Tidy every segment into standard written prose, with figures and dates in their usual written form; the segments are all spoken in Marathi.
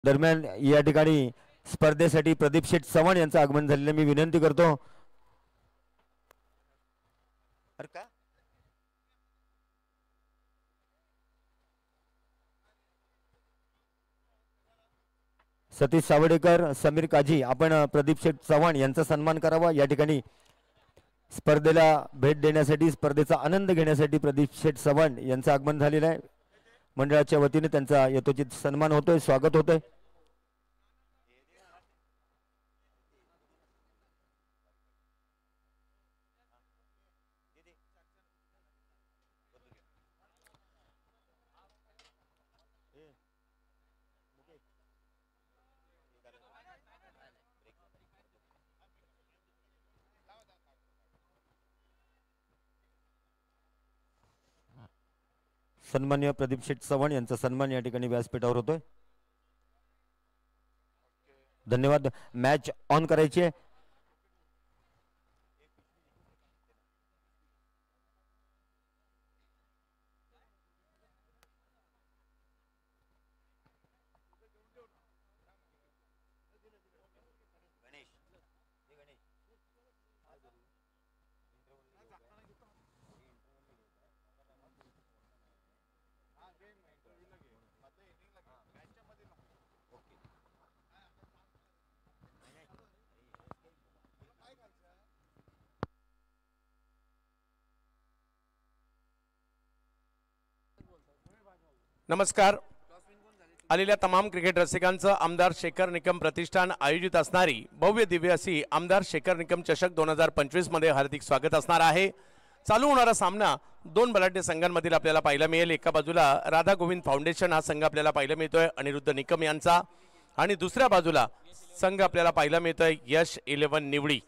दरम्यान या ठिकाणी स्पर्धेसाठी प्रदीप शेठ चव्हाण यांचं आगमन झालेलं मी विनंती करतो. सतीश सावडेकर, समीर काझी, आपण प्रदीप शेठ चव्हाण यांचा सन्मान करावा. या ठिकाणी स्पर्धेला भेट देण्यासाठी, स्पर्धेचा आनंद घेण्यासाठी प्रदीप शेठ चव्हाण यांचं आगमन झालेलं आहे. मंडळाच्या वतीने त्यांचा यथोचित सन्मान होतोय, स्वागत होतोय. सन्मान्य प्रदीप शेठ चव्हाण यांचा सन्मान या ठिकाणी व्यासपीठावर होतोय. धन्यवाद. मॅच ऑन करायची आहे. नमस्कार. आलेल्या तमाम क्रिकेट रसिकांचं आमदार शेखर निकम प्रतिष्ठान आयोजित असणारी भव्य दिव्य अशी आमदार शेखर निकम चषक 2025 मध्ये हार्दिक स्वागत असणार आहे. चालू होणारा सामना दोन बलाढ्य संघांमधील आपल्याला पाहायला मिळेल. एका बाजूला राधा गोविंद फाउंडेशन हा संघ आपल्याला पाहायला मिळतोय अनिरुद्ध निकम यांचा, आणि दुसऱ्या बाजूला संघ आपल्याला पाहायला मिळतोय यश 11 निवडी.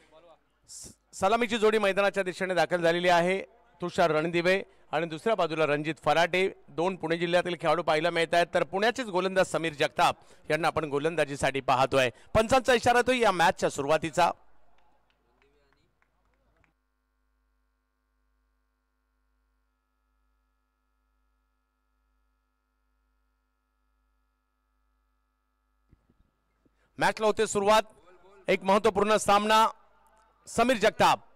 सलामीची जोडी मैदानाच्या दिशेने दाखल झालेली आहे. तुषार रणदिवे आणि दुसऱ्या बाजूला रणजित फराटे, दोन पुणे जिल्ह्यातील खेळाडू पाहायला मिळत आहेत. तर पुण्याचेच गोलंदाज समीर जगताप यांना आपण गोलंदाजीसाठी पाहतोय. पंचांचा इशारा तो या मॅचच्या सुरुवातीचा. मॅचला होते सुरुवात. एक महत्वपूर्ण सामना. समीर जगताप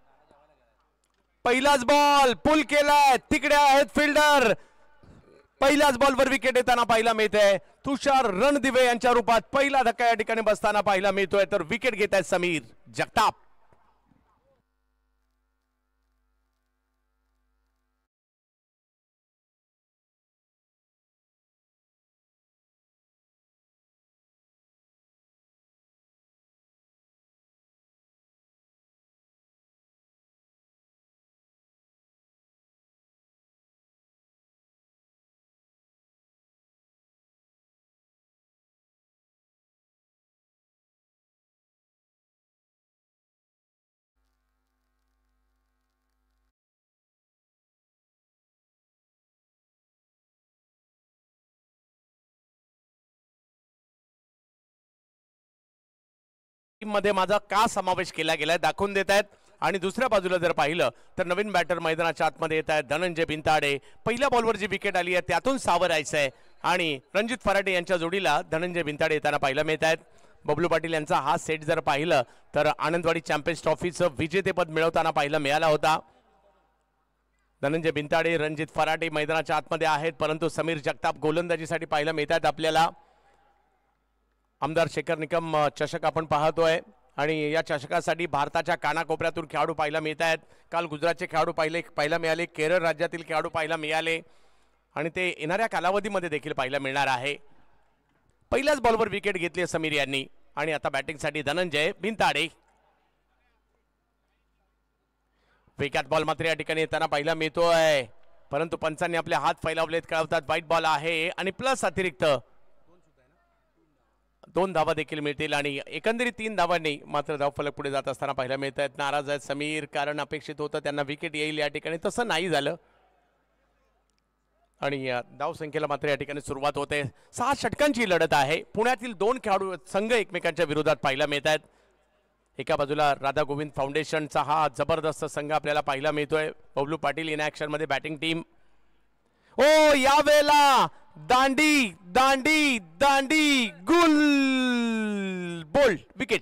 पहिलाच बॉल पुल केलाय, तिकडे आहेत फिल्डर. पहिल्याच बॉलवर विकेट येताना पाहायला मिळते. तुषार रणदिवे यांच्या रूपात पहिला धक्का या ठिकाणी बसताना पाहायला मिळतोय. तर विकेट घेत आहेत समीर जगताप. मध्ये माझा का समावेश केला गेलाय दाखवून देत आहेत. आणि दुसऱ्या बाजूला जर पाहिलं तर नवीन बॅटर मैदानाच्या आतमध्ये येत आहेत धनंजय बिनताडे. पहिल्या बॉलवर जी विकेट आली आहे त्यातून सावरायचं आहे आणि रणजित फराटे यांच्या जोडीला धनंजय बिनताडे येताना पाहायला मिळत आहेत. बबलू पाटील यांचा हा सेट जर पाहिलं तर आनंदवाडी चॅम्पियन्स ट्रॉफीचं विजेतेपद मिळवताना पाहायला मिळाला होता. धनंजय बिनताडे, रणजित फराटे मैदानाच्या आतमध्ये आहेत, परंतु समीर जगताप गोलंदाजीसाठी पाहायला मिळत आहेत आपल्याला. आमदार शेखर निकम चषक आपण पाहतोय आणि या चषकासाठी भारताच्या कानाकोपऱ्यातून खेळाडू पाहायला मिळत आहेत. काल गुजरातचे खेळाडू पाहायला मिळाले, केरळ राज्यातील खेळाडू पाहायला मिळाले आणि ते येणाऱ्या कालावधीमध्ये देखील पाहायला मिळणार आहे. पहिल्याच बॉलवर विकेट घेतली आहे समीर यांनी आणि आता बॅटिंगसाठी धनंजय बिनताडे. वेगात बॉल मात्र या ठिकाणी येताना पाहायला मिळतोय, परंतु पंचांनी आपले हात फैलावलेत, कळवतात वाईट बॉल आहे आणि प्लस अतिरिक्त 2 धावा देखील मिळतील आणि एकंदरीत 3 धावांनी मात्र धावफलक पुढे जात असताना पाहायला मिळत आहेत. नाराज आहेत समीर, कारण अपेक्षित होतं त्यांना विकेट येईल या ठिकाणी, तसं नाही झालं आणि धाव संख्येला मात्र या ठिकाणी सुरुवात होते. 6 षटकांची लढत आहे. पुण्यातील 2 खेळाडू संघ एकमेकांच्या विरोधात पाहायला मिळत आहेत. एका बाजूला राधा गोविंद फाउंडेशनचा हा जबरदस्त संघ आपल्याला पाहायला मिळतोय. बबलू पाटील इन ॲक्शन मध्ये बॅटिंग टीम. ओ यावेळेला दांडी दांडी दांडी गुल बोल्ड विकेट.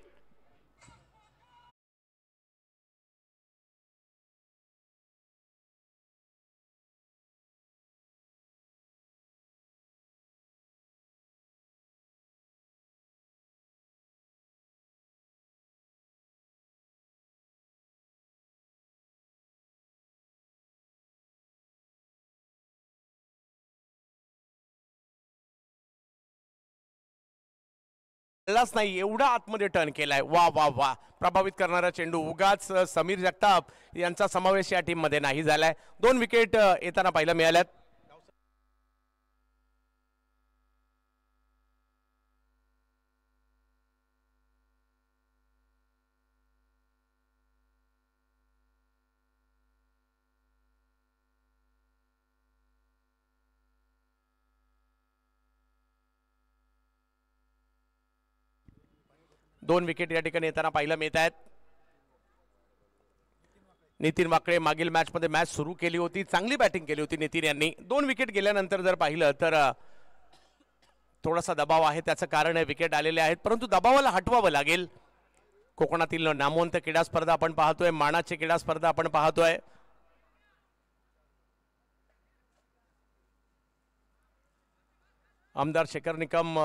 नाही एवढा आतमध्ये टर्न केलाय. वा वा वा प्रभावित करणारा चेंडू. उगाच समीर जगताप यांचा समावेश या टीम मध्ये नाही झालाय. 2 विकेट येताना पाहायला मिळाल्यात. दोन विकेट या ठिकाणी येताना पाहायला मिळत आहेत. नितीन वाकळे मागील मॅच मध्ये मॅच सुरू केली होती, चांगली बॅटिंग केली होती नितीन यांनी. 2 विकेट गेल्यानंतर जर पाहिलं तर थोडासा दबाव आहे. त्याचं कारण आहे विकेट आलेले आहेत, परंतु दबावाला हटवावं लागेल. कोकणातील नामवंत क्रीडा स्पर्धा आपण पाहतोय, मानाची क्रीडा स्पर्धा आपण पाहतोय. आमदार शेखर निकम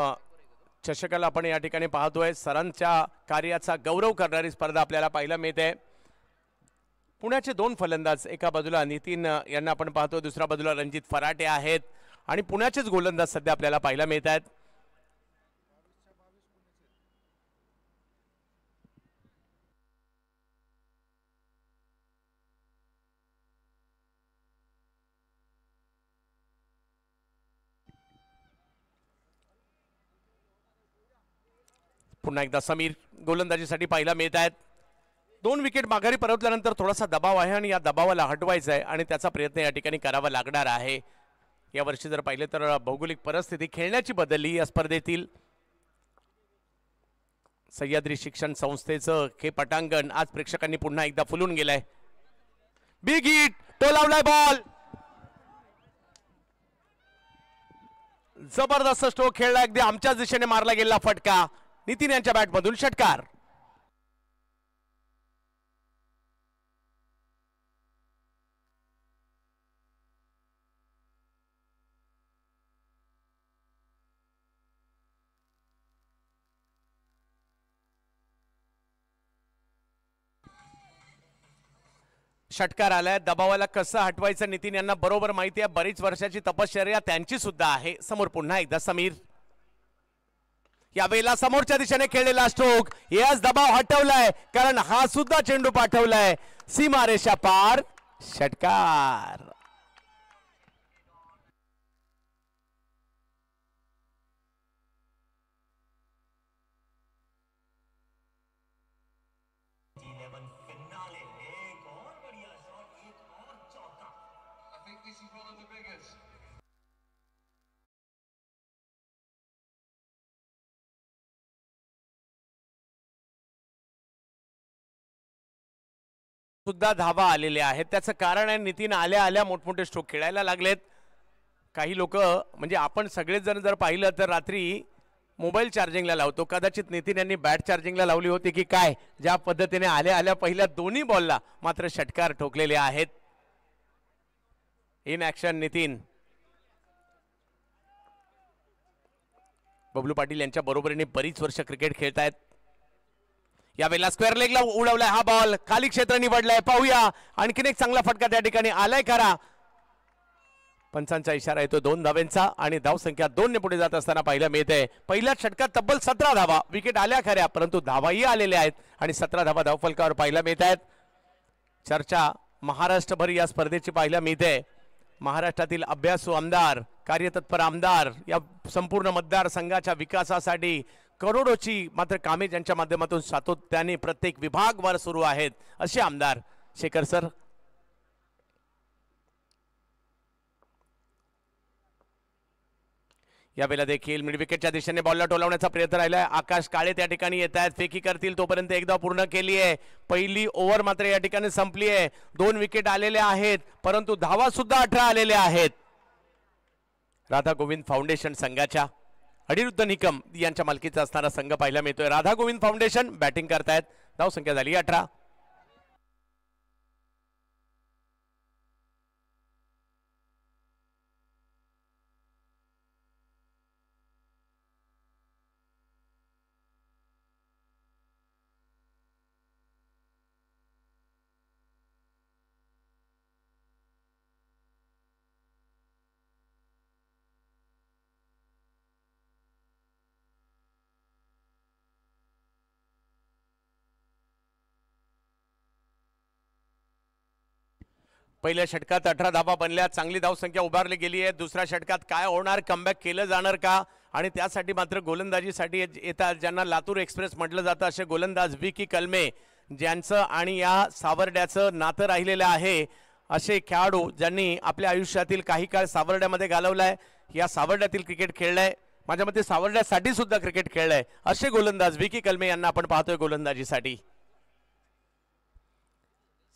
चषकाला आपण या ठिकाणी पाहतोय. सरांच्या कार्याचा गौरव करणारी स्पर्धा आपल्याला पाहायला मिळते. पुण्याचे 2 फलंदाज, एका बाजूला नितीन यांना आपण पाहतोय, दुसऱ्या बाजूला रणजित फराटे आहेत आणि पुण्याचेच गोलंदाज सध्या आपल्याला पाहायला मिळत आहेत. पुन्हा एकदा समीर गोलंदाजीसाठी पाहायला मिळत आहेत. 2 विकेट माघारी परतल्यानंतर थोडासा दबाव आहे आणि या दबावाला हटवायचा आहे आणि त्याचा प्रयत्न या ठिकाणी करावा लागणार आहे. या वर्षी जर पाहिले तर भौगोलिक परिस्थिती खेळण्याची बदलली या स्पर्धेतील. सह्याद्री शिक्षण संस्थेचं हे पटांगण आज प्रेक्षकांनी पुन्हा एकदा फुलून गेलंय. बिग हिट, टोलावलाय बॉल, जबरदस्त स्ट्रोक खेळला, अगदी आमच्याच दिशेने मारला गेलेला फटका. नितीन यांच्या बॅटमधून षटकार. षटकार आलाय. दबावाला कसं हटवायचं नितीन यांना बरोबर माहिती आहे. बरीच वर्षाची तपश्चर्या त्यांची सुद्धा आहे. समोर पुन्हा एकदा समीर. यावेळेला समोरच्या दिशेने खेळलेला स्ट्रोक, याच दबाव हटवलाय कारण हा सुद्धा चेंडू पाठवलाय सीमारेषा पार. षटकार. सुद्धा धावा आलेले आहेत. त्याचं कारण आहे नितीन आल्या आल्या मोठमोठे स्ट्रोक खेळायला लागलेत. काही लोक म्हणजे आपण सगळेच जण जर पाहिलं तर रात्री मोबाईल चार्जिंगला लावतो, कदाचित नितीन यांनी बॅट चार्जिंगला लावली होती की काय, ज्या पद्धतीने आल्या आल्या पहिल्या दोन्ही बॉलला मात्र षटकार ठोकलेले आहेत. In action Nitin. बबलू पाटील यांच्या बरोबरीने बरीच वर्ष क्रिकेट खेळतायत. यावेळेला स्क्वेअर लेगला उडवलाय हा बॉल, खाली क्षेत्र निवडलाय. पाहूया आणखीन एक चांगला फटका त्या ठिकाणी आलाय खरा. पंचांचा इशारा येतो 2 धावांचा आणि धावसंख्या 2 ने पुढे जात असताना पाहायला मिळते. पहिल्या षटकात तब्बल 17 धावा. विकेट आल्या खऱ्या परंतु धावाही आलेल्या आहेत आणि 17 धावा धावफलकावर पाहायला मिळत आहेत. चर्चा महाराष्ट्रभर या स्पर्धेची पाहायला मिळते. महाराष्ट्रातील अभ्यासू आमदार, कार्यतत्पर आमदार, या संपूर्ण मतदारसंघाच्या विकासासाठी करोडोची मात्र कामे ज्यांच्या माध्यमातून सातत्याने प्रत्येक विभागवार सुरू आहेत असे आमदार शेखर सर. यावेळेला देखील मिड विकेटच्या दिशेने बॉलला टोलावण्याचा प्रयत्न राहिलाय. आकाश काळे त्या ठिकाणी येत आहेत, फेकी करतील तोपर्यंत एकदा पूर्ण केली आहे. पहिली ओव्हर मात्र या ठिकाणी संपली आहे. 2 विकेट आलेले आहेत परंतु धावा सुद्धा 18 आलेल्या आहेत. राधा गोविंद फाउंडेशन संघाच्या अनिरुद्ध निकम यांच्या मालकीचा असणारा संघ पाहायला मिळतोय. राधा गोविंद फाउंडेशन बॅटिंग करतायत. धाव संख्या झाली 18. पहिल्या षटकात 18 धावा बनल्या. चांगली धावसंख्या उभारली गेली आहे. दुसऱ्या षटकात काय होणार, कमबॅक केलं जाणार का? आणि त्यासाठी मात्र गोलंदाजीसाठी येतात ज्यांना लातूर एक्सप्रेस म्हटलं जातं असे गोलंदाज विकी कलमे, ज्यांचं आणि या सावर्ड्याचं नातं राहिलेलं आहे. असे खेळाडू ज्यांनी आपल्या आयुष्यातील काही काळ सावर्ड्यामध्ये घालवलाय, या सावर्ड्यातील क्रिकेट खेळलंय, माझ्या मते सावर्ड्यासाठी सुद्धा क्रिकेट खेळलंय, असे गोलंदाज विकी कलमे यांना आपण पाहतोय गोलंदाजीसाठी.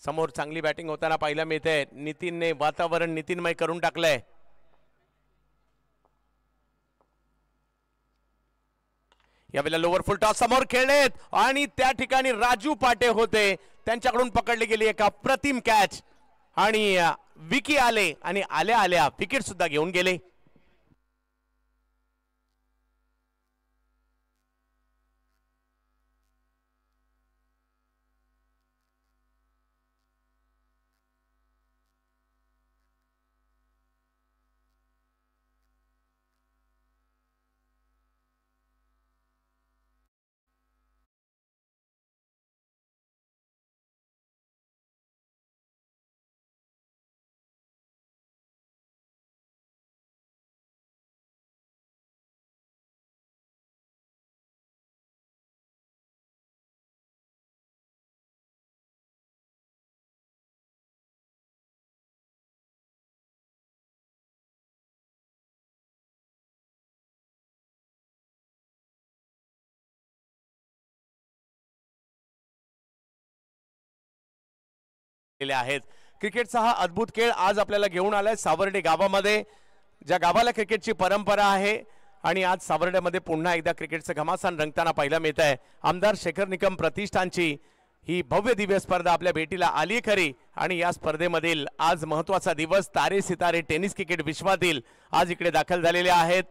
समोर चांगली बॅटिंग होताना पाहायला मिळते. नितीनने वातावरण नितीनमय करून टाकलंय. यावेळेला लोअर फुल टॉस समोर खेळलेत आणि त्या ठिकाणी राजू पाटे होते, त्यांच्याकडून पकडली गेली एक अप्रतिम कॅच आणि विकी आले आणि आल्या आल्या विकेट सुद्धा घेऊन गेले. आहेत. क्रिकेटचा हा अद्भुत खेळ आज आपल्याला घेऊन आलाय सावर्डे गावामध्ये, ज्या गावाला क्रिकेटची परंपरा आहे. आणि आज सावर्ड्यामध्ये पुन्हा एकदा क्रिकेटचं घमासान रंगताना पाहायला मिळत आहे. आमदार शेखर निकम प्रतिष्ठानची ही भव्य दिव्य स्पर्धा आपल्या भेटीला आली खरी. आणि या स्पर्धेमधील आज महत्वाचा दिवस, तारे सितारे टेनिस क्रिकेट विश्वातील आज इकडे दाखल झालेले आहेत.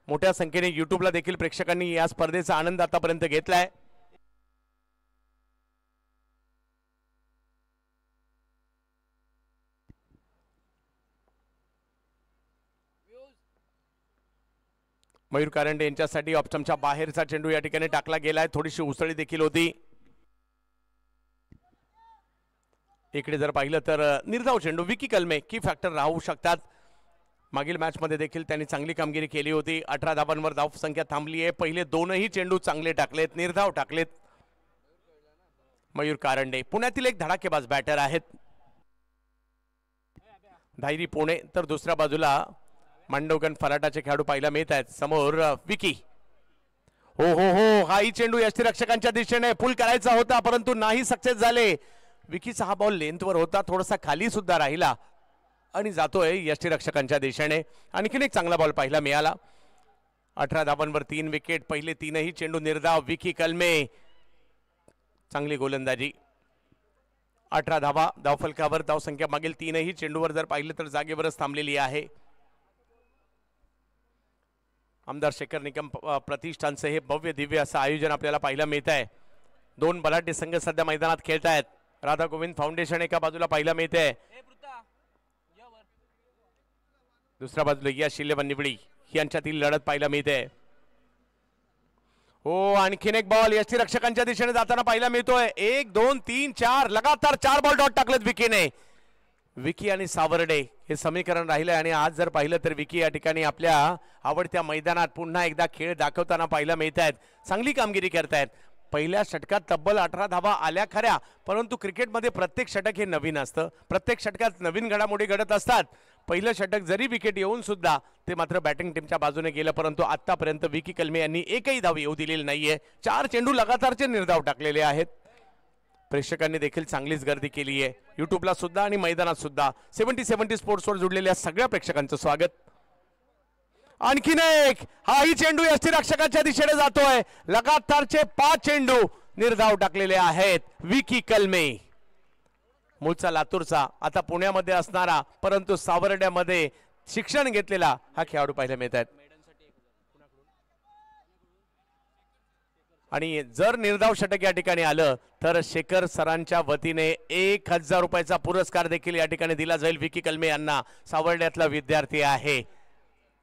मोठ्या संख्येने युट्यूबला देखील प्रेक्षकांनी या स्पर्धेचा आनंद आतापर्यंत घेतलाय. मयूर कारंडे यांच्यासाठी ऑप्शनच्या बाहेरचा चेंडू या ठिकाणी टाकला गेलाय. थोडीशी उसळी देखील होती. इकडे जर पाहिलं तर निर्धाव चेंडू विकी कलमे की फॅक्टर राहू शकतात. मागील मॅच मध्ये देखील त्यांनी चांगली कामगिरी केली होती. 18 धावांवर धाव संख्या थांबली आहे. पहिले दोनही चेंडू चांगले टाकलेत, निर्धाव टाकलेत. मयूर कारंडे पुण्यातील एक धडाकेबाज बॅटर आहेत. धायरी पुणे तर दुसऱ्या बाजूला मांडवगण फराटाचे खेळाडू पाहायला मिळत आहेत. समोर विकी. हो हो हो, हाही चेंडू यष्टीरक्षकांच्या दिशेने पुल करायचा होता परंतु नाही सक्सेस झाले. विकीचा हा बॉल लेंथवर होता, थोडासा खाली सुद्धा राहिला आणि जातोय यष्टीरक्षकांच्या दिशेने. आणखीन एक चांगला बॉल पाहायला मिळाला. 18 धावांवर 3 विकेट, पहिले तीनही चेंडू निर्धाव. विकी कलमे चांगली गोलंदाजी. 18 धावा धावफलकावर. धावसंख्या मागील तीनही चेंडूवर जर पाहिलं तर जागेवरच थांबलेली आहे. आमदार शेखर निकम प्रतिष्ठानचे हे भव्य दिव्य असं आयोजन आपल्याला पाहायला मिळत आहे. दोन बलाढ्य संघ सध्या मैदानात खेळत आहेत. राधा गोविंद फाउंडेशन एका बाजूला पाहायला मिळते, दुसऱ्या बाजूला या शिल्लेवन निवडी यांच्यातील लढत पाहायला मिळते. हो, आणखीन एक बॉल यष्टीरक्षकांच्या दिशेने जाताना पाहायला मिळतोय. 1 2 3 4 लगातार 4 बॉल डॉट टाकलेत विकीने. विकी आणि सावर्डे हे समीकरण राहिले आणि आज जर पाहिलं तर विकी या ठिकाणी आपल्या आवडत्या मैदानात पुन्हा एकदा खेळ दाखवताना पाहायला मिळत आहेत. चांगली कामगिरी करतायत. पहिल्या षटकात तब्बल 18 धावा आल्या खऱ्या, परंतु क्रिकेटमध्ये प्रत्येक षटक हे नवीन असतं. प्रत्येक षटकात नवीन घडामोडी घडत असतात. पहिलं षटक जरी विकेट येऊन सुद्धा ते मात्र बॅटिंग टीमच्या बाजूने गेलं, परंतु आतापर्यंत विकी कलमे यांनी एकही धाव येऊ दिलेली नाहीये. 4 चेंडू लगातारचे निर्धाव टाकलेले आहेत. प्रेक्षकांनी देखील चांगलीच गर्दी केली आहे युट्यूबला सुद्धा आणि मैदानात सुद्धा. 70-70 स्पोर्ट्सवर जुडलेल्या सगळ्या प्रेक्षकांचं स्वागत. आणखीन एक, हाही चेंडू यष्टीरक्षकाच्या दिशेने जातोय. लगातारचे 5 चेंडू निर्धाव टाकलेले आहेत विकी कलमे. मूळचा लातूरचा, आता पुण्यामध्ये असणारा, परंतु सावर्ड्यामध्ये शिक्षण घेतलेला हा खेळाडू पाहायला मिळत आहेत. आणि जर निर्धाव षटक या ठिकाणी आलं तर शेखर सरांच्या वतीने 1000 रुपयाचा पुरस्कार देखील या ठिकाणी दिला जाईल विकी कलमे यांना. सावर्ड्यातला विद्यार्थी आहे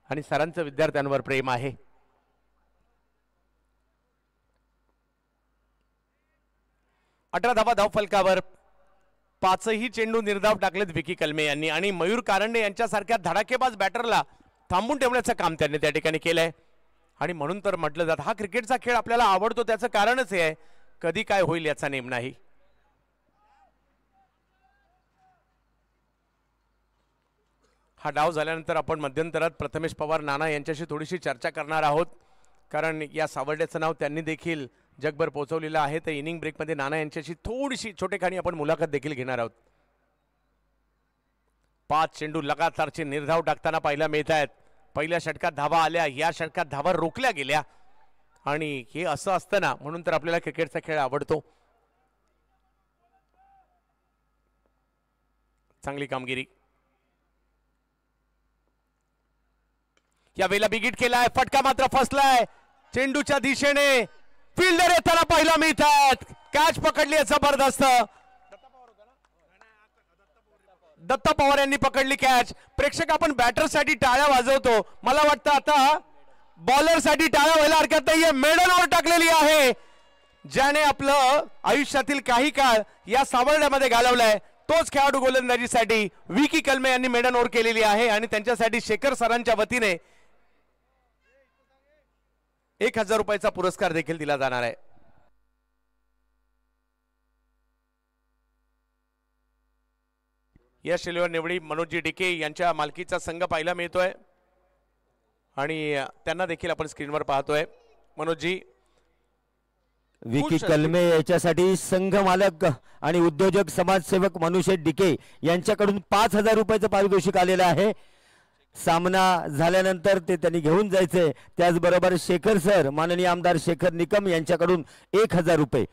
आणि सरांचं विद्यार्थ्यांवर प्रेम आहे. अठरा धावा धावफलकावर, 5ही चेंडू निर्धाव टाकलेत विकी कलमे यांनी. आणि मयूर कारंडे यांच्यासारख्या धडाकेबाज बॅटरला थांबून ठेवण्याचं काम त्यांनी त्या ठिकाणी केलंय. आणि म्हणून तर म्हटलं जात हा क्रिकेटचा खेळ आपल्याला आवडतो, त्याचं कारणच हे आहे कधी काय होईल याचा नेम नाही. हा डाव झाल्यानंतर आपण मध्यंतरात प्रथमेश पवार नाना यांच्याशी थोडीशी चर्चा करणार आहोत, कारण या सावर्ड्याचं नाव त्यांनी देखील जगभर पोहोचवलेलं आहे. तर इनिंग ब्रेकमध्ये नाना यांच्याशी थोडीशी छोटेखानी आपण मुलाखत देखील घेणार आहोत. 5 चेंडू लगातारचे निर्धाव टाकताना पाहायला मिळत आहेत. पहिल्या षटकात धावा आल्या, या षटकात धावा रोखल्या गेल्या. आणि हे असं असतं ना, म्हणून तर आपल्याला क्रिकेटचा खेळ आवडतो. चांगली कामगिरी. या वेळेला बिगिट केलाय, फटका मात्र फसलाय. चेंडूच्या दिशेने फिल्डर येताना पाहायला मिळतात. कॅच पकडली आहे जबरदस्त. दत्ता पवार यांनी पकडली कॅच. प्रेक्षक आपण बॅटर साठी टाळ्या वाजवतो, मला वाटतं आता बॉलर साठी टाळ्या व्हायला हरकत नाहीये. मेडल ओव्हर टाकलेली आहे. ज्याने आपलं आयुष्यातील काही काळ या सावर्ड्यामध्ये घालवलाय तोच खेळाडू गोलंदाजीसाठी विकी कलमे यांनी मेडल ओव्हर केलेली आहे. आणि त्यांच्यासाठी शेखर सरांच्या वतीने 1000 रुपयाचा पुरस्कार देखील दिला जाणार आहे. या शैलीवर निवडी मनोजी डिके यांच्या मालकीचा संघ पाहायला मिळतोय आणि त्यांना देखील आपण स्क्रीनवर पाहतोय. मनोजी, विकी कलमे याच्यासाठी संघ मालक आणि उद्योजक समाजसेवक मनुष्य डिके यांच्याकडून 5000 रुपयाचं पारितोषिक आलेलं आहे. सामना झाल्यानंतर ते त्यांनी घेऊन जायचे. त्याचबरोबर शेखर सर, माननीय आमदार शेखर निकम यांच्याकडून 1000 रुपये.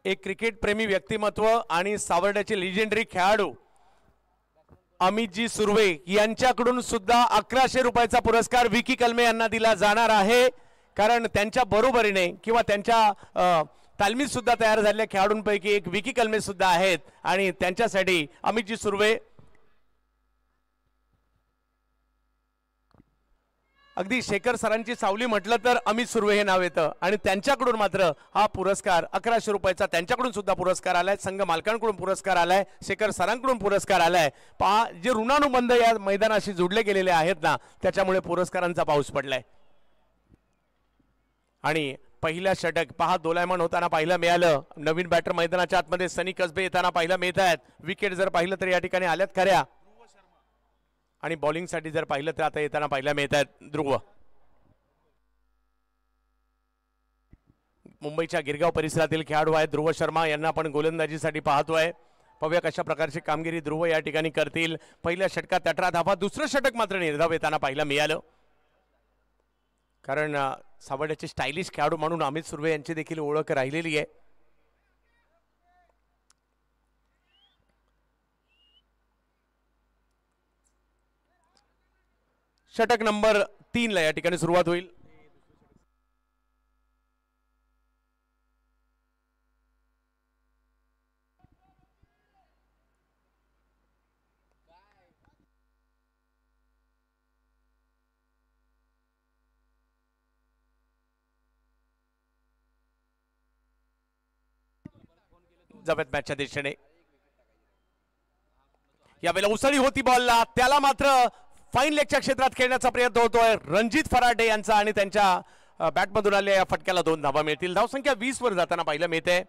एक क्रिकेट प्रेमी व्यक्तिमत्व आणि सावर्ड्याचे लिजेंडरी खेळाडू अमितजी सुर्वे यांच्याकडून सुद्धा 1100 रुपयाचा पुरस्कार विकी कलमे यांना दिला जाणार आहे. कारण त्यांच्या बरोबरीने किंवा त्यांच्या तालमीत सुद्धा तयार झालेल्या खेळाडूंपैकी एक विकी कलमे सुद्धा आहेत. आणि त्यांच्यासाठी अमितजी सुर्वे, अगदी शेखर सरांची सावली म्हटलं तर अमित सुर्वे हे नाव येतं. आणि त्यांच्याकडून मात्र हा पुरस्कार 1100 रुपयाचा त्यांच्याकडून सुद्धा पुरस्कार आलाय. संघ मालकांकडून पुरस्कार आलाय, शेखर सरांकडून पुरस्कार आलाय. पहा, जे ऋणानुबंध या मैदानाशी जोडले गेलेले आहेत ना, त्याच्यामुळे पुरस्कारांचा पाऊस पडलाय. आणि पहिल्या षटक पहा दोलायमान होताना पाहायला मिळालं. नवीन बॅटर मैदानाच्या आतमध्ये सनी कसबे येताना पाहायला मिळत आहेत. विकेट जर पाहिलं तर या ठिकाणी आल्यात खऱ्या. आणि बॉलिंग साठी जर पाहिलं तर आता येताना पाहायला मिळत आहेत ध्रुव. मुंबईच्या गिरगाव परिसरातील खेळाडू आहेत ध्रुव शर्मा, यांना आपण गोलंदाजीसाठी पाहतोय. पाहूया कशा प्रकारची कामगिरी ध्रुव या ठिकाणी करतील. पहिल्या षटकात 18 धावा, दुसरं षटक मात्र निर्धाव येताना पाहायला मिळालं. कारण सावर्ड्याचे स्टायलिश खेळाडू म्हणून अमित सुर्वे यांची देखील ओळख राहिलेली आहे. षटक नंबर 3 ला या ठिकाणी सुरुवात होईल. जावेत मॅचच्या दिशेने. यावेळेला उसळी होती बॉलला, त्याला मात्र फाईन लेगच्या क्षेत्रात खेळण्याचा प्रयत्न होतोय रणजित फराटे यांचा. आणि त्यांच्या बॅटमधून आलेल्या या फटक्याला 2 धावा मिळतील. धावसंख्या 20 वर जाताना पाहायला मिळते.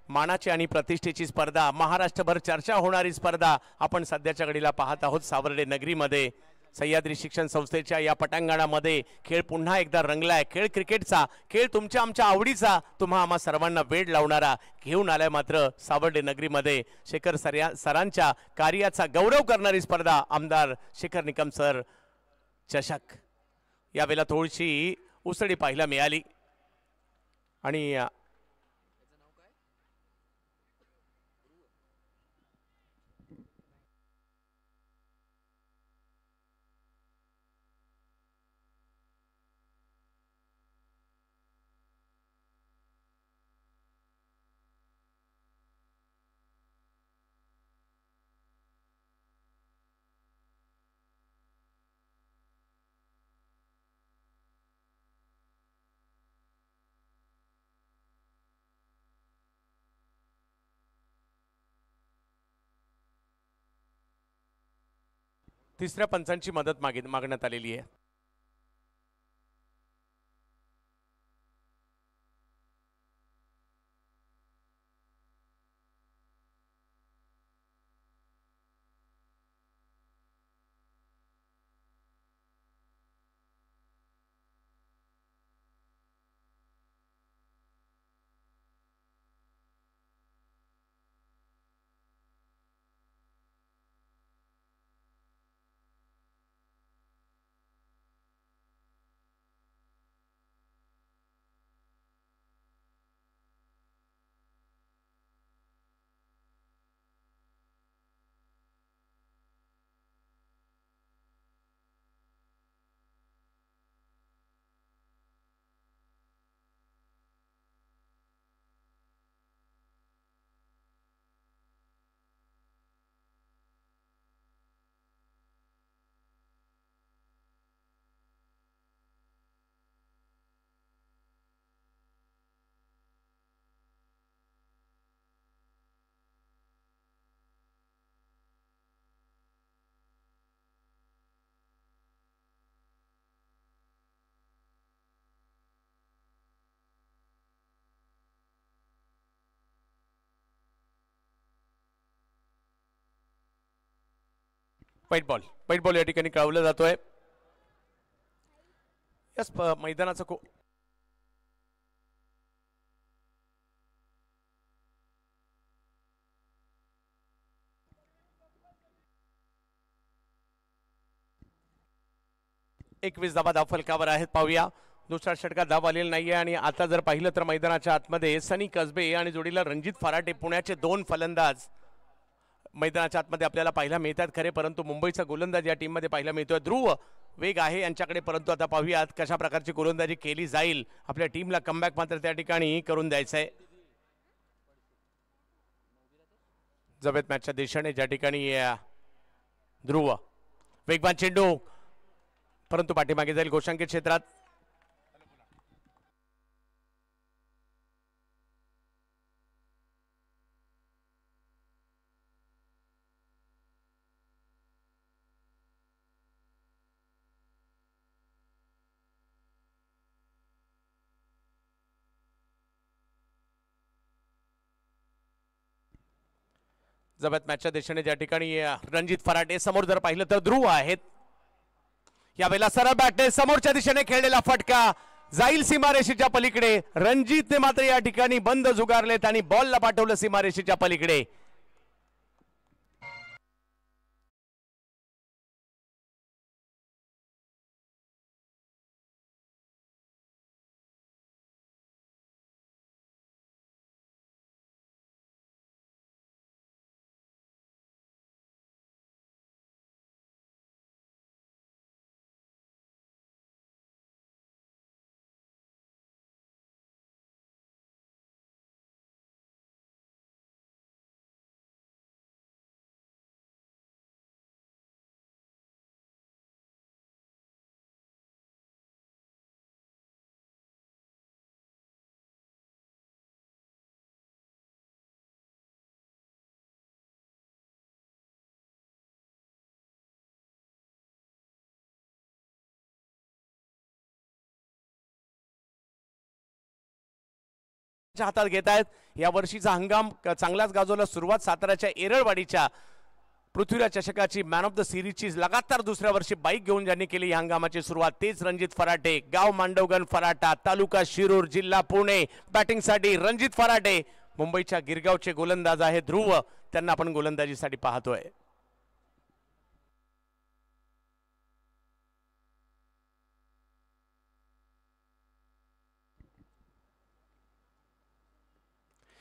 मानाची आणि प्रतिष्ठेची स्पर्धा, महाराष्ट्रभर चर्चा होणारी स्पर्धा आपण सध्याच्या घडीला पाहत आहोत सावर्डे नगरीमध्ये. सह्याद्री शिक्षण संस्थेच्या या पटांगणामध्ये खेळ पुन्हा एकदा रंगलाय। खेळ क्रिकेटचा, खेळ तुमच्या आमच्या आवडीचा, तुम्हा आम्हा सर्वांना वेड लावणारा घेऊन आलाय मात्र सावर्डे नगरीमध्ये शेखर सरांच्या कार्याचा गौरव करणारी स्पर्धा आमदार शेखर निकम सर चषक। यावेळेला थोडीशी उसळी पाहायला मिळाली आणि तिसऱ्या पंचांची मदत मागण्यात आलेली आहे। व्हाईट बॉल या ठिकाणी कळवला जातोय। यस मैदानाचं एकवीस धावा धाव फलकावर आहेत। पाहूया दुसरा षटकात धाव आलेला नाहीये आणि आता जर पाहिलं तर मैदानाच्या आतमध्ये सनी कसबे आणि जोडीला रणजित फराटे पुण्याचे दोन फलंदाज मैदानाच्या आतमध्ये आपल्याला पाहायला मिळतात खरे, परंतु मुंबईचा गोलंदाज या टीम मध्ये पाहायला मिळतोय। ध्रुव वेग आहे यांच्याकडे, परंतु आता पाहूयात कशा प्रकारची गोलंदाजी केली जाईल। आपल्या टीमला कमबॅक मात्र त्या ठिकाणी करून द्यायचंय। जवेत मॅचच्या दिशेने ज्या ठिकाणी ध्रुव वेगवान चेंडू, परंतु पाठीमागे जाईल गोशांकित क्षेत्रात। जबत मॅचच्या दिशेने ज्या ठिकाणी रणजित फराटे, समोर जर पाहिलं तर ध्रुव आहेत। यावेळेला सरळ बॅटने समोरच्या दिशेने खेळलेला फटका जाईल सीमारेषेच्या पलीकडे। रणजितने मात्र या ठिकाणी बंद झुगारलेत आणि बॉलला पाठवलं सीमारेषेच्या पलीकडे। हातात घेत आहेत। या वर्षीचा हंगाम चांगलाच गाजवला। सुरुवात साताऱ्याच्या एरळवाडीच्या पृथ्वीराज चषकाची मॅन ऑफ द सिरीजची लगातार दुसऱ्या वर्षी बाईक घेऊन ज्यांनी केली या हंगामाची सुरुवात तेच रणजित फराटे, गाव मांडवगण फराटा, तालुका शिरूर, जिल्हा पुणे. बॅटिंगसाठी रणजित फराटे, मुंबईच्या गिरगावचे गोलंदाज आहे ध्रुव, त्यांना आपण गोलंदाजीसाठी पाहतोय.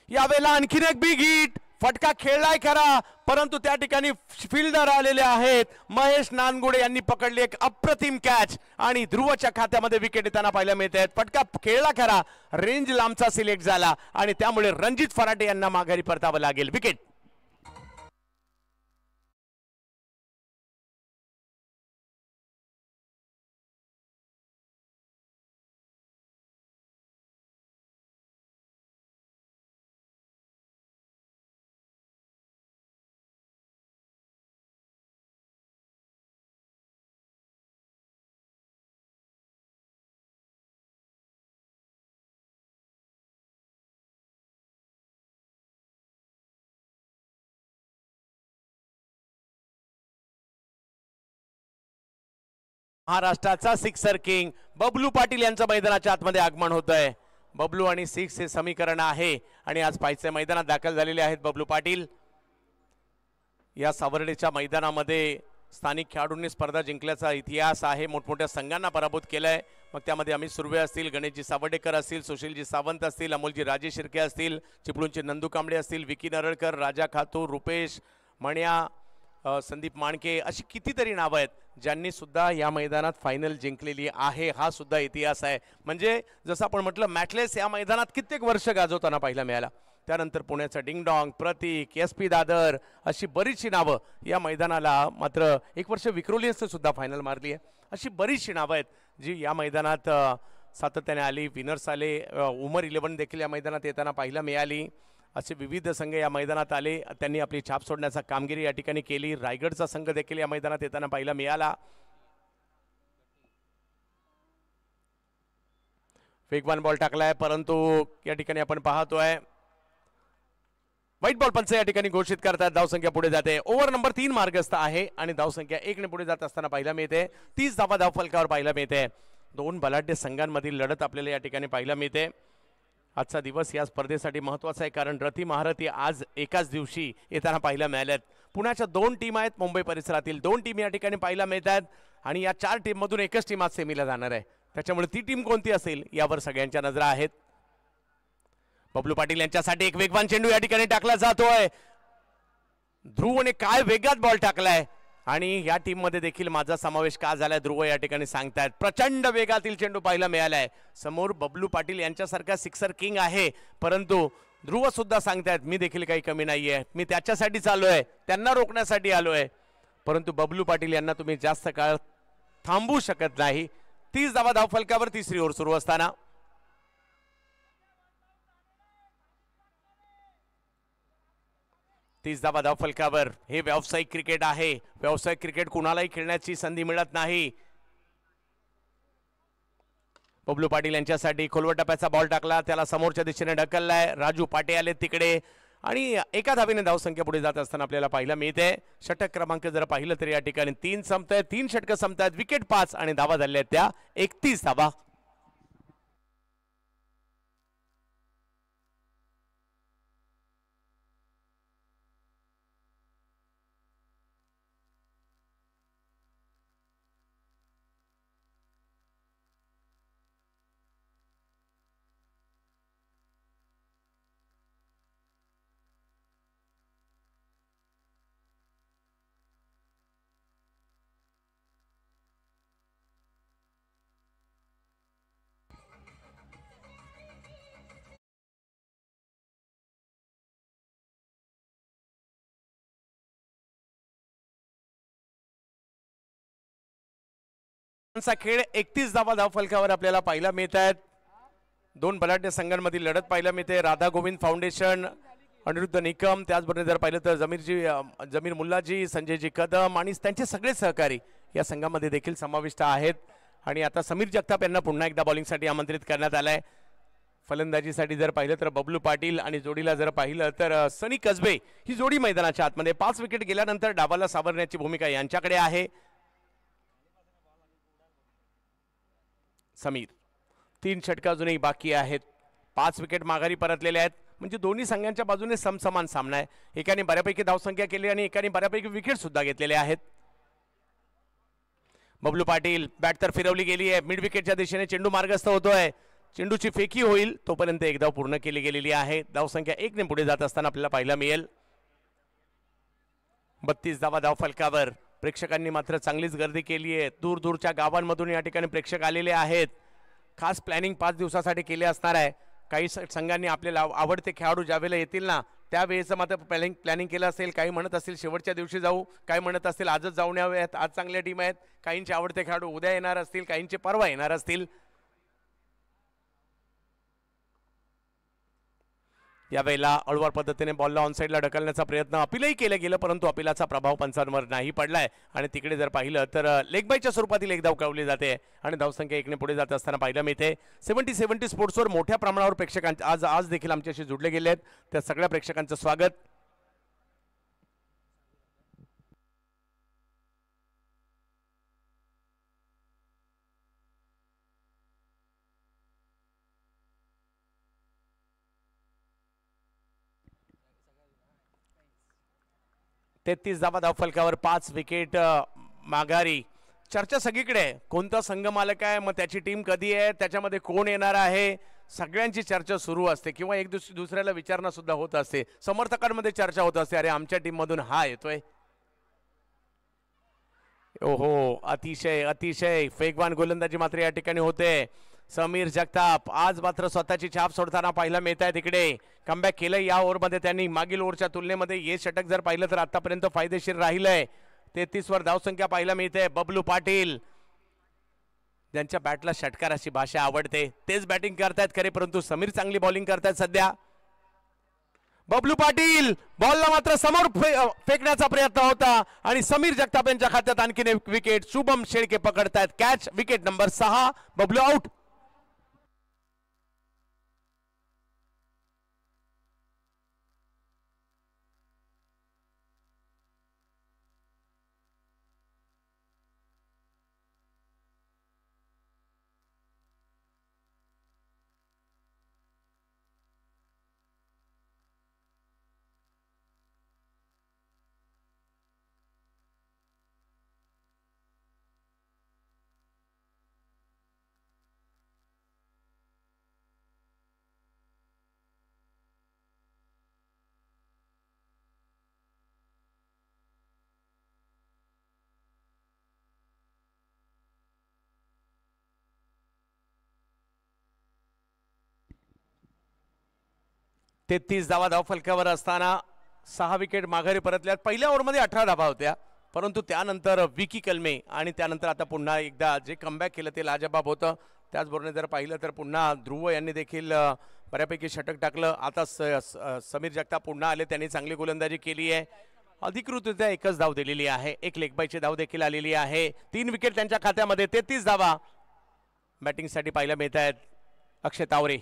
यावेळेला आणखीन एक बिग हिट, फटका खेळलाय खरा, परंतु त्या ठिकाणी फिल्डर आलेले आहेत. महेश नानगुडे यांनी पकडली एक अप्रतिम कॅच आणि ध्रुवच्या खात्यामध्ये विकेट येताना पाहायला मिळत आहेत. फटका खेळला खरा, रेंज लांबचा सिलेक्ट झाला आणि त्यामुळे रणजित फराटे यांना माघारी परतावं लागेल. विकेट. महाराष्ट्राचा सिक्सर किंग बबलू पाटील यांचं मैदानाच्या आतमध्ये आगमन होत आहे. बबलू आणि सिक्स हे समीकरण आहे आणि आज पायथ्या मैदानात दाखल झालेले आहेत बबलू पाटील. या सावर्डेच्या मैदानामध्ये स्थानिक खेळाडूंनी स्पर्धा जिंकल्याचा इतिहास आहे. मोठमोठ्या संघांना पराभूत केलाय. मग त्यामध्ये अमित सुर्वे असतील, गणेशजी सावर्डेकर असतील, सुशीलजी सावंत असतील, अमोलजी राजे शिर्के असतील, चिपळूणचे नंदू कांबळे असतील, विकी नरळकर, राजा खातूर, रुपेश मण्या, संदीप माणके, अशी कितीतरी नावं आहेत ज्यांनी सुद्धा या मैदानात फायनल जिंकलेली आहे. हा सुद्धा इतिहास आहे. म्हणजे जसं आपण म्हटलं मॅटलेस या मैदानात कित्येक वर्ष गाजवताना पाहायला मिळाला. त्यानंतर पुण्याचा डिंगडॉंग, प्रतीक, SP दादर, अशी बरीचशी नावं या मैदानाला मात्र एक वर्ष विक्रोलियन्सने सुद्धा फायनल मारली आहे. अशी बरीचशी नावं आहेत जी या मैदानात सातत्याने आली. विनर्स आले, उमर 11 देखील या मैदानात येताना पाहायला मिळाली. असे विविध संघ या मैदानात आले, त्यांनी आपली छाप सोडण्याचा कामगिरी या ठिकाणी केली. रायगडचा संघ देखील या मैदानात येताना पाहायला मिळाला. वेगवान बॉल टाकलाय, परंतु या ठिकाणी आपण पाहतोय व्हाईट बॉल पंच या ठिकाणी घोषित करतात. धावसंख्या पुढे जाते. ओव्हर नंबर 3 मार्गस्थ आहे आणि धावसंख्या 1 ने पुढे जात असताना पाहायला मिळते. 30 धावा धावफलकावर पाहायला मिळते. दोन बलाढ्य संघांमधील लढत आपल्याला या ठिकाणी पाहायला मिळते. आजचा दिवस या स्पर्धेसाठी महत्त्वाचा आहे कारण रती महारथी आज एकाच दिवशी येताना पाहायला मिळाल्यात. पुण्याच्या 2 टीम आहेत, मुंबई परिसरातील 2 टीम या ठिकाणी पाहायला मिळतात आणि या 4 टीममधून एकच टीम आज सेमीला जाणार आहे. त्याच्यामुळे ती टीम कोणती असेल यावर सगळ्यांच्या नजरा आहेत. बबलू पाटील यांच्यासाठी एक वेगवान चेंडू या ठिकाणी टाकला जातोय. ध्रुवने काय वेगात बॉल टाकलाय आणि या टीम मध्ये देखील माझा समावेश का झालाय ध्रुव या ठिकाणी सांगतायत. प्रचंड वेगातील चेंडू पाहायला मिळालाय. समोर बबलू पाटील यांच्यासारखा सिक्सर किंग आहे, परंतु ध्रुव सुद्धा सांगतायत मी देखील काही कमी नाहीये, मी त्याच्यासाठीच आलोय, त्यांना रोखण्यासाठी आलोय. परंतु बबलू पाटील यांना तुम्ही जास्त काळ थांबवू शकत नाही. 30 धावा धावफलकावर तिसरी ओव्हर सुरू असताना 30 धावा धावफलकावर. हे व्यावसायिक क्रिकेट आहे. व्यावसायिक क्रिकेट कुणालाही खेळण्याची संधी मिळत नाही. बबलू पाटील यांच्यासाठी खोलवर टप्प्याचा बॉल टाकला, त्याला समोरच्या दिशेने ढकललाय. राजू पाटे आले तिकडे आणि एका धावेने धावसंख्या पुढे जात असताना आपल्याला पाहायला मिळते. षटक क्रमांक जर पाहिलं तर या ठिकाणी 3 संपतायत, 3 षटकं संपतायत, विकेट 5 आणि धावा झाल्या आहेत त्या 31 धावा. खेळ 31 धावा धावफलकावर आपल्याला पाहायला मिळत आहेत. 2 बलाढ्य संघांमधील लढत पाहायला मिळते. राधा गोविंद फाउंडेशन, अनिरुद्ध निकम, त्याचबरोबर जर पाहिलं तर जमीर मुल्लाजी, संजयजी कदम आणि त्यांचे सगळे सहकारी या संघामध्ये देखील समाविष्ट आहेत. आणि आता समीर जगताप यांना पुन्हा एकदा बॉलिंगसाठी आमंत्रित करण्यात आलंय. फलंदाजीसाठी जर पाहिलं तर बबलू पाटील आणि जोडीला जर पाहिलं तर सनी कसबे ही जोडी मैदानाच्या आतमध्ये 5 विकेट गेल्यानंतर डावाला सावरण्याची भूमिका यांच्याकडे आहे. समीर 3 षटक अजूनही बाकी आहेत. 5 विकेट माघारी परतलेले आहेत. म्हणजे दोन्ही संघांच्या बाजूने समसमान सामना आहे. एकाने बऱ्यापैकी धावसंख्या केली आणि एकाने बऱ्यापैकी विकेट सुद्धा घेतलेले आहेत. बबलू पाटील बॅट तर फिरवली गेली आहे. मिड विकेटच्या दिशेने चेंडू मार्गस्थ होतोय. चेंडूची फेकी होईल तोपर्यंत एक धाव पूर्ण केली गेलेली आहे. धावसंख्या 1 ने पुढे जात असताना आपल्याला पाहायला मिळेल. 32 धावा धाव फलकावर. प्रेक्षकांनी मात्र चांगलीच गर्दी केली आहे. दूर दूरच्या गावांमधून या ठिकाणी प्रेक्षक आलेले आहेत. खास प्लॅनिंग 5 दिवसासाठी केले असणार आहे. काही संघांनी आपले आवडते खेळाडू ज्यावेळेला येतील ना त्यावेळेचं मात्र प्लॅनिंग केलं असेल. काही म्हणत असतील शेवटच्या दिवशी जाऊ, काही म्हणत असतील आजच जाऊन यावेत, आज चांगल्या टीम आहेत. काहींचे आवडते खेळाडू उद्या येणार असतील, काहींचे परवा येणार असतील. यावेळेला अळवार पद्धतीने बॉलला ऑनसाईडला ढकलण्याचा प्रयत्न अपीलही केलं गेलं परंतु अपीलाचा प्रभाव पंचांवर नाही पडलाय आणि तिकडे जर पाहिलं तर लेग बायच्या स्वरूपातील एक धाव कळवली जाते आणि धावसंख्या 1 ने पुढे जात असताना पाहायला मिळते. 70 स्पोर्ट्सवर मोठ्या प्रमाणावर प्रेक्षकांचे आज देखील आमच्याशी जुडले गेले आहेत. त्या सगळ्या प्रेक्षकांचं स्वागत. तेहतीस धावा धाव फलकावर 5 विकेट माघारी. चर्चा सगळीकडे आहे. कोणता संघ मालक आहे, मग त्याची टीम कधी आहे, त्याच्यामध्ये कोण येणार आहे, सगळ्यांची चर्चा सुरू असते किंवा एक दुसऱ्याला विचारणा सुद्धा होत असते. समर्थकांमध्ये चर्चा होत असते, अरे आमच्या टीम मधून हा येतोय. ओहो, अतिशय वेगवान गोलंदाजी मात्र या ठिकाणी होते. समीर जगताप आज मात्र स्वतःची छाप सोडताना पाहायला मिळत आहे. तिकडे कमबॅक केलं या ओव्हरमध्ये त्यांनी. मागील ओव्हरच्या तुलनेमध्ये हे षटक जर पाहिलं तर आतापर्यंत फायदेशीर राहिलंय. 33 वर धावसंख्या पाहायला मिळते. बबलू पाटील ज्यांच्या बॅटला षटकाराची भाषा आवडते तेच बॅटिंग करतायत खरे परंतु समीर चांगली बॉलिंग करतायत सध्या. बबलू पाटील बॉलला मात्र समोर फेकण्याचा प्रयत्न होता आणि समीर जगताप यांच्या खात्यात आणखीन एक विकेट. शुभम शेळके पकडतायत catch. Wicket number 6. Bablu out. तेहतीस धावा धाव फलकावर असताना 6 विकेट माघारी परतल्यात. पहिल्या ओव्हरमध्ये 18 धावा होत्या परंतु त्यानंतर विकी कलमे आणि त्यानंतर आता पुन्हा एकदा जे कमबॅक केलं ते लाजबाब होतं. त्याचबरोबर जर पाहिलं तर पुन्हा ध्रुव यांनी देखील बऱ्यापैकी षटक टाकलं. आता समीर जगताप पुन्हा आले, त्यांनी चांगली गोलंदाजी केली आहे. अधिकृतरित्या एकच धाव दिलेली आहे. एक लेग बायची धाव देखील आलेली आहे. 3 विकेट त्यांच्या खात्यामध्ये. 33 धावा बॅटिंगसाठी पाहायला मिळत आहेत. अक्षय तावरे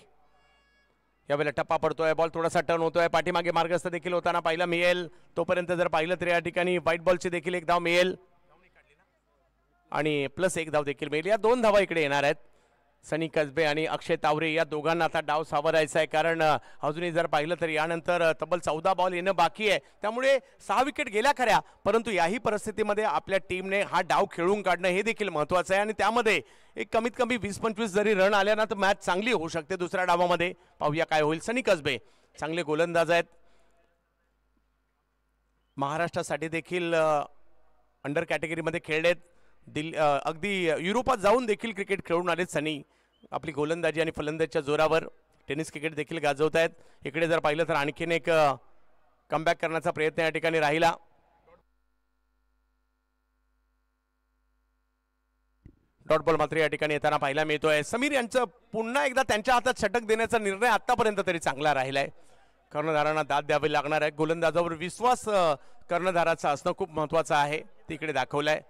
यावेळेला टप्पा पडतोय. बॉल थोडासा टर्न होतोय. पाठीमागे मार्गस्थ देखील होताना पाहायला मिळेल. तोपर्यंत जर पाहिलं तर या ठिकाणी व्हाईट बॉलची देखील एक धाव मिळेल आणि प्लस एक धाव देखील मिळेल. या 2 धावा इकडे येणार आहेत. सनी कसबे आणि अक्षय तावरे या दोघांना आता डाव सावरायचा आहे कारण अजूनही जर पाहिलं तर यानंतर तब्बल 14 बॉल येणं बाकी आहे. त्यामुळे 6 विकेट गेल्या खऱ्या परंतु याही परिस्थितीमध्ये आपल्या टीमने हा डाव खेळून काढणं हे देखील महत्त्वाचं आहे आणि त्यामध्ये एक कमीत कमी 20-25 जरी रन आल्या ना तर मॅच चांगली होऊ शकते. दुसऱ्या डावामध्ये पाहूया काय होईल. सनी कसबे चांगले गोलंदाज आहेत. महाराष्ट्रासाठी देखील अंडर कॅटेगरीमध्ये खेळलेत. अगदी युरोपात जाऊन देखील क्रिकेट खेळून आलेत सनी. आपली गोलंदाजी आणि फलंदाजीच्या जोरावर टेनिस क्रिकेट देखील गाजवत आहेत. इकडे जर पाहिलं तर आणखीन एक कमबॅक करण्याचा प्रयत्न या ठिकाणी राहिला. डॉट बॉल मात्र या ठिकाणी येताना पाहायला मिळतोय. समीर यांचं पुन्हा एकदा त्यांच्या हातात षटक देण्याचा निर्णय आतापर्यंत तरी चांगला राहिलाय. कर्णधारांना दाद द्यावी लागणार आहे. गोलंदाजावर विश्वास कर्णधाराचा असणं खूप महत्वाचं आहे. तिकडे दाखवलंय.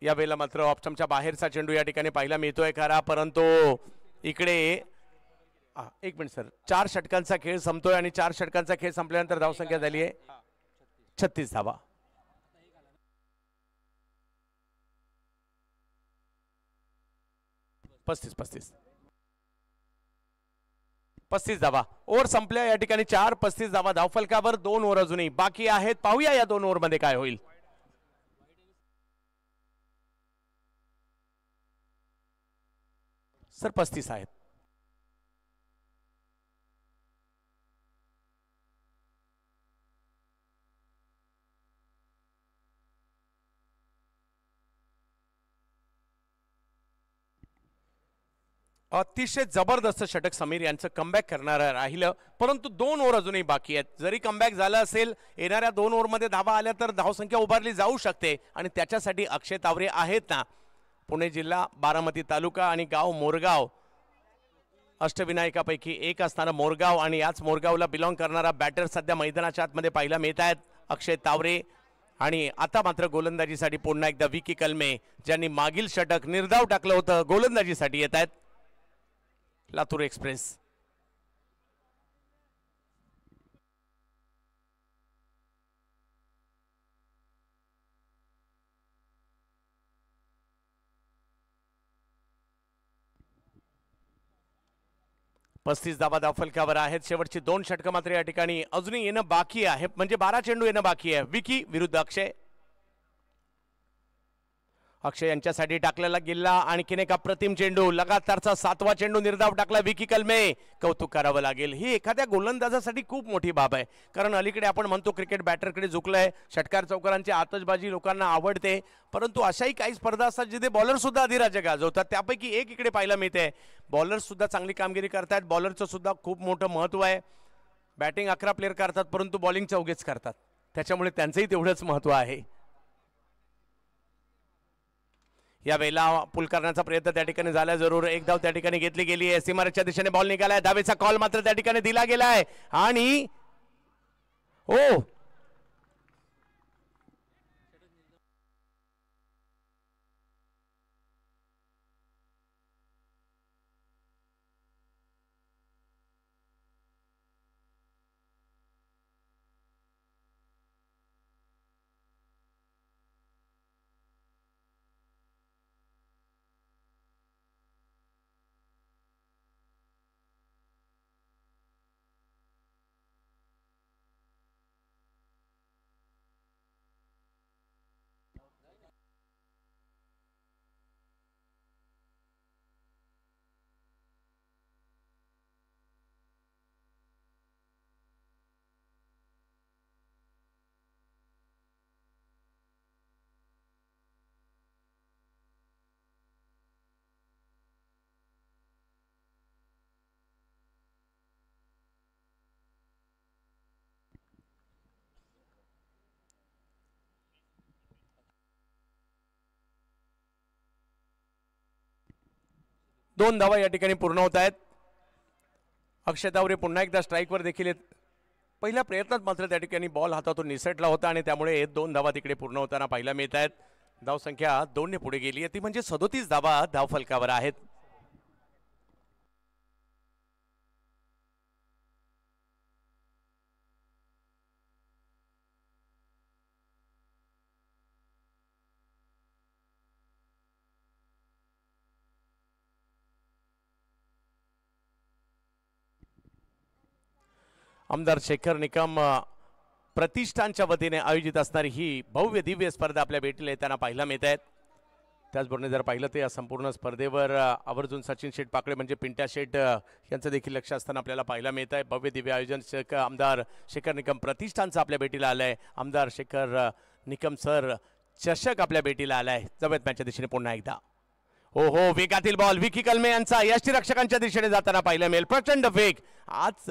या वेळेला मात्र ऑप्शनच्या बाहेरचा चेंडू या ठिकाणी पाहायला मिळतोय खरा परंतु इकडे एक मिनिट सर, 4 षटकांचा खेळ संपतोय आणि 4 षटकांचा खेळ संपल्यानंतर धावसंख्या झाली आहे 36 धावा. पस्तीस धावा. ओव्हर संपल्या या ठिकाणी. 4-35 धावा धावफलकावर. 2 ओव्हर अजूनही बाकी आहेत. पाहूया या 2 ओव्हर मध्ये काय होईल. सर 35 आहेत. अतिशय जबरदस्त षटक समीर यांचं कमबॅक करणारं राहिलं, परंतु 2 ओव्हर अजूनही बाकी आहेत. जरी कमबॅक झालं असेल, येणाऱ्या 2 ओव्हरमध्ये धावा आल्या तर धावसंख्या उभारली जाऊ शकते आणि त्याच्यासाठी अक्षय तावरे आहेत ना. पुणे जिल्हा, बारामती तालुका आणि गाव मोरगाव, अष्टविनायकापैकी एक असणारा मोरगाव आणि याच मोरगावला बिलॉंग करणारा बॅटर सध्या मैदानाच्या आतमध्ये पाहायला मिळत आहेत, अक्षय तावरे. आणि आता मात्र गोलंदाजीसाठी पुन्हा एकदा विकी कलमे, ज्यांनी मागील षटक निर्धाव टाकलं होतं, गोलंदाजीसाठी येत आहेत लातूर एक्सप्रेस. पस्तीस धावा धावफलकावर आहेत. शेवटची 2 षटकं मात्र या ठिकाणी अजूनही येणं बाकी आहे, म्हणजे 12 चेंडू येणं बाकी आहे. विकी विरुद्ध अक्षय. अक्षय यांच्यासाठी टाकलेला गिल्ला, आणखीन एक अप्रतिम चेंडू, लगातारचा 7वा चेंडू निर्धाव टाकला विकी कलमे. कौतुक करावं लागेल. ही एखाद्या गोलंदाजासाठी खूप मोठी बाब आहे, कारण अलीकडे आपण म्हणतो क्रिकेट बॅटरकडे झुकलंय, षटकार चौकारांची आतषबाजी लोकांना आवडते, परंतु अशाही काही स्पर्धा असतात जिथे बॉलर सुद्धा अधिराज्य गाजवतात. त्यापैकी एक इकडे पाहायला मिळते. बॉलर सुद्धा चांगली कामगिरी करतात. बॉलरचं सुद्धा खूप मोठं महत्व आहे. बॅटिंग 11 प्लेयर करतात, परंतु बॉलिंग 4 करतात, त्याच्यामुळे त्यांचंही तेवढंच महत्व आहे. या वेळेला पुल करण्याचा प्रयत्न त्या ठिकाणी झाला जरूर. एक धाव त्या ठिकाणी घेतली गेली आहे. सीमारेषच्या दिशेने बॉल निघालाय. धावेचा कॉल मात्र त्या ठिकाणी दिला गेलाय आणि ओ दोन धावा या ठिकाणी पूर्ण होत आहेत. अक्षय तावरे पुन्हा एकदा स्ट्राईकवर देखील आहेत. पहिल्या प्रयत्नात मात्र त्या ठिकाणी बॉल हातातून निसटला होता आणि त्यामुळे 2 धावा तिकडे पूर्ण होताना पाहायला मिळत आहेत. धावसंख्या 2 ने पुढे गेली आहे, ती म्हणजे 37 धावा धावफलकावर आहेत. आमदार शेखर निकम प्रतिष्ठानच्या वतीने आयोजित असणारी ही भव्य दिव्य स्पर्धा आपल्या भेटीला येताना पाहायला मिळत आहेत. त्याचबरोबर जर पाहिलं तर या संपूर्ण स्पर्धेवर आवर्जून सचिन शेठ पाकडे म्हणजे पिंट्या शेठ यांचं देखील लक्ष असताना आपल्याला पाहायला मिळत आहे. भव्य दिव्य आयोजन आमदार शेखर निकम प्रतिष्ठानचं आपल्या भेटीला आलंय. आमदार शेखर निकम सर चषक आपल्या भेटीला आलाय. जवळ मॅचच्या दिशेने पुन्हा एकदा हो वेगातील बॉल विकी कलमे यांचा यष्टीरक्षकांच्या दिशेने जाताना पाहायला मिळेल. प्रचंड वेग. आज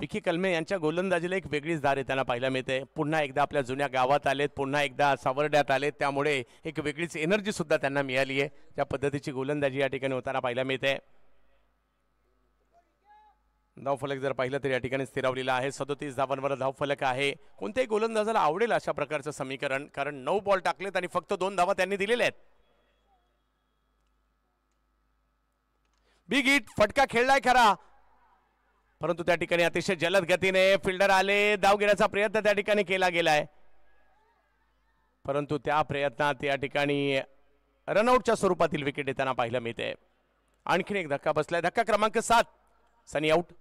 विकी कलमे यांच्या गोलंदाजीला एक वेगळीच धार येताना पाहायला मिळते. पुन्हा एकदा आपल्या जुन्या गावात आलेत, पुन्हा एकदा सावर्ड्यात आलेत, त्यामुळे एक वेगळीच एनर्जी सुद्धा त्यांना मिळाली आहे. त्या पद्धतीची गोलंदाजी या ठिकाणी होताना पाहायला मिळते. धावफलक जर पाहिलं तर या ठिकाणी स्थिरावलेला आहे. 37 धावांवर धावफलक आहे. कोणत्याही गोलंदाजाला आवडेल अशा प्रकारचं समीकरण, कारण 9 बॉल टाकलेत आणि फक्त 2 धावा त्यांनी दिलेल्या आहेत. बिग हिट फटका खेळलाय खरा, परंतु त्या ठिकाणी अतिशय जलद गतीने फिल्डर आले, धाव घेण्याचा प्रयत्न त्या ठिकाणी केला गेलाय, परंतु त्या प्रयत्नात या ठिकाणी रनआउटच्या स्वरूपातील विकेट येताना पाहायला मिळते. आणखीन एक धक्का बसलाय, धक्का क्रमांक 7, सनी आउट.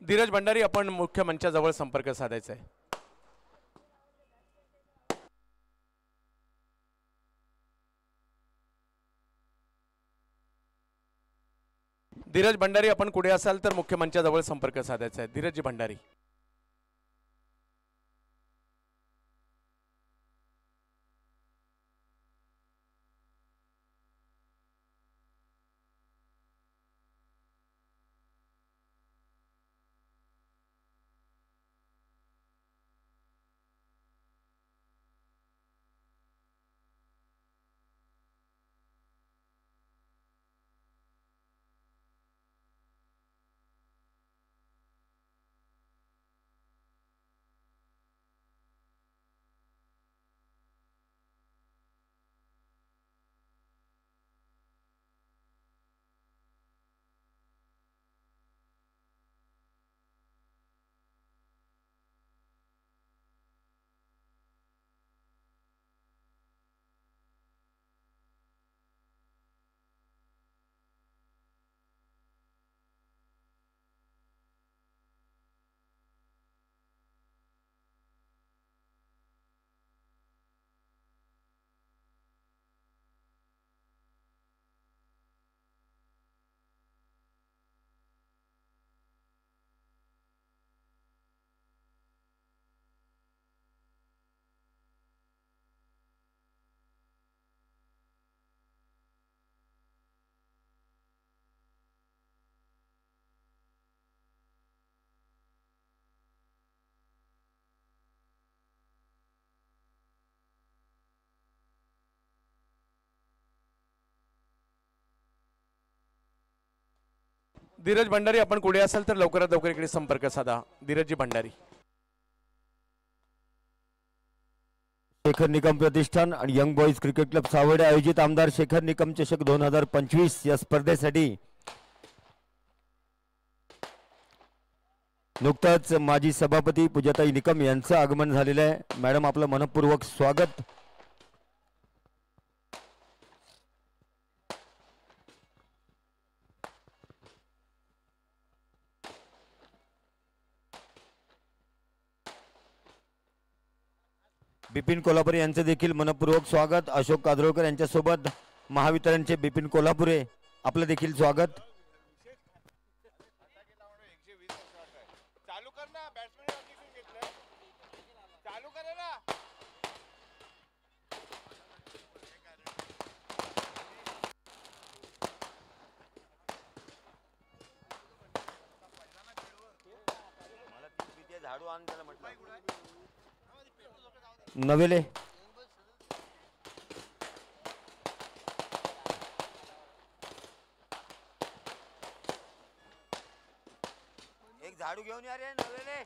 धीरज भंडारी, आपण मुख्य मंचाजवळ संपर्क साधायचा आहे. धीरज भंडारी, आपण कुठे असाल तर मुख्य मंचाजवळ संपर्क साधायचा आहे. धीरज भंडारी. धीरज भंडारी, आपण कुठे असाल तर लवकरात लवकर इकडे संपर्क साधा. धीरजजी भंडारी. शेखर निकम प्रतिष्ठान आणि young boys cricket club Sawade आयोजित आमदार शेखर निकम चषक 2025 या स्पर्धेसाठी नुकताच माजी सभापती पूजाताई निकम यांचं आगमन झालेलं आहे. मॅडम आपलं मनपूर्वक स्वागत. बिपिन कोल्हापुरे यांचे देखील मनपूर्वक स्वागत. अशोक कादरोळकर यांच्यासोबत महावितरणचे बिपिन कोल्हापुरे आपलं देखील स्वागत. नवेले एक झाडू घेऊन या रे नवेले.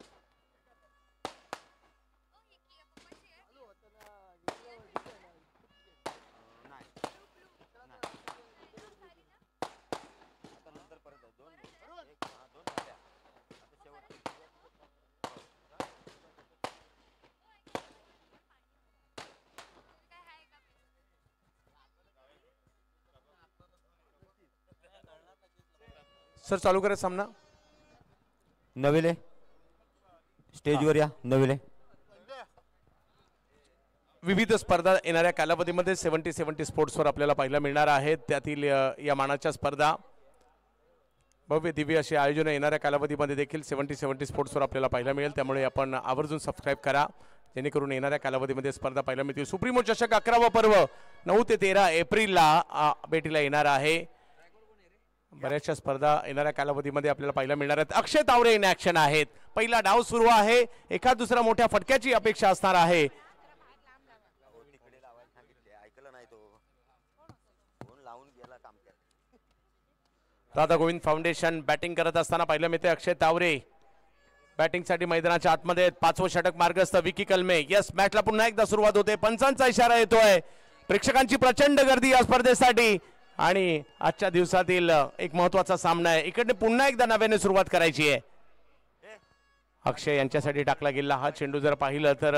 सर चालू करा सामना. नवेले स्टेजवर या. नवेले विविध स्पर्धा येणाऱ्या कालावधीमध्ये 70 स्पोर्ट्सवर आपल्याला पाहायला मिळणार आहेत. त्यातील या मानाच्या स्पर्धा भव्य दिव्य असे आयोजन येणाऱ्या कालावधीमध्ये देखील 70 स्पोर्ट्सवर आपल्याला पाहायला मिळेल. त्यामुळे आपण आवर्जून सबस्क्राईब करा जेणेकरून येणाऱ्या कालावधीमध्ये स्पर्धा पाहायला मिळतील. सुप्रीमो चषक 11वा पर्व 9 ते 13 एप्रिलला भेटीला येणार आहे. बऱ्याचशा स्पर्धा येणाऱ्या कालावधीमध्ये आपल्याला पाहायला मिळणार आहेत. अक्षय तावरे इन ऍक्शन आहेत. पहिला डाव सुरू आहे. एखाद दुसरा मोठ्या फटक्याची अपेक्षा असणार आहे. राधा गोविंद फाउंडेशन बॅटिंग करत असताना पाहायला मिळते. अक्षय तावरे बॅटिंग साठी मैदानाच्या आतमध्ये. 5वं षटक मार्गस्थ विकी कलमे. यस मॅचला पुन्हा एकदा सुरुवात होते. पंचांचा इशारा येतोय. प्रेक्षकांची प्रचंड गर्दी या स्पर्धेसाठी आणि आजच्या दिवसातील एक महत्वाचा सामना आहे. इकडे पुन्हा एकदा नव्याने सुरुवात करायची आहे. अक्षय यांच्यासाठी टाकला गेला हा चेंडू जर पाहिलं तर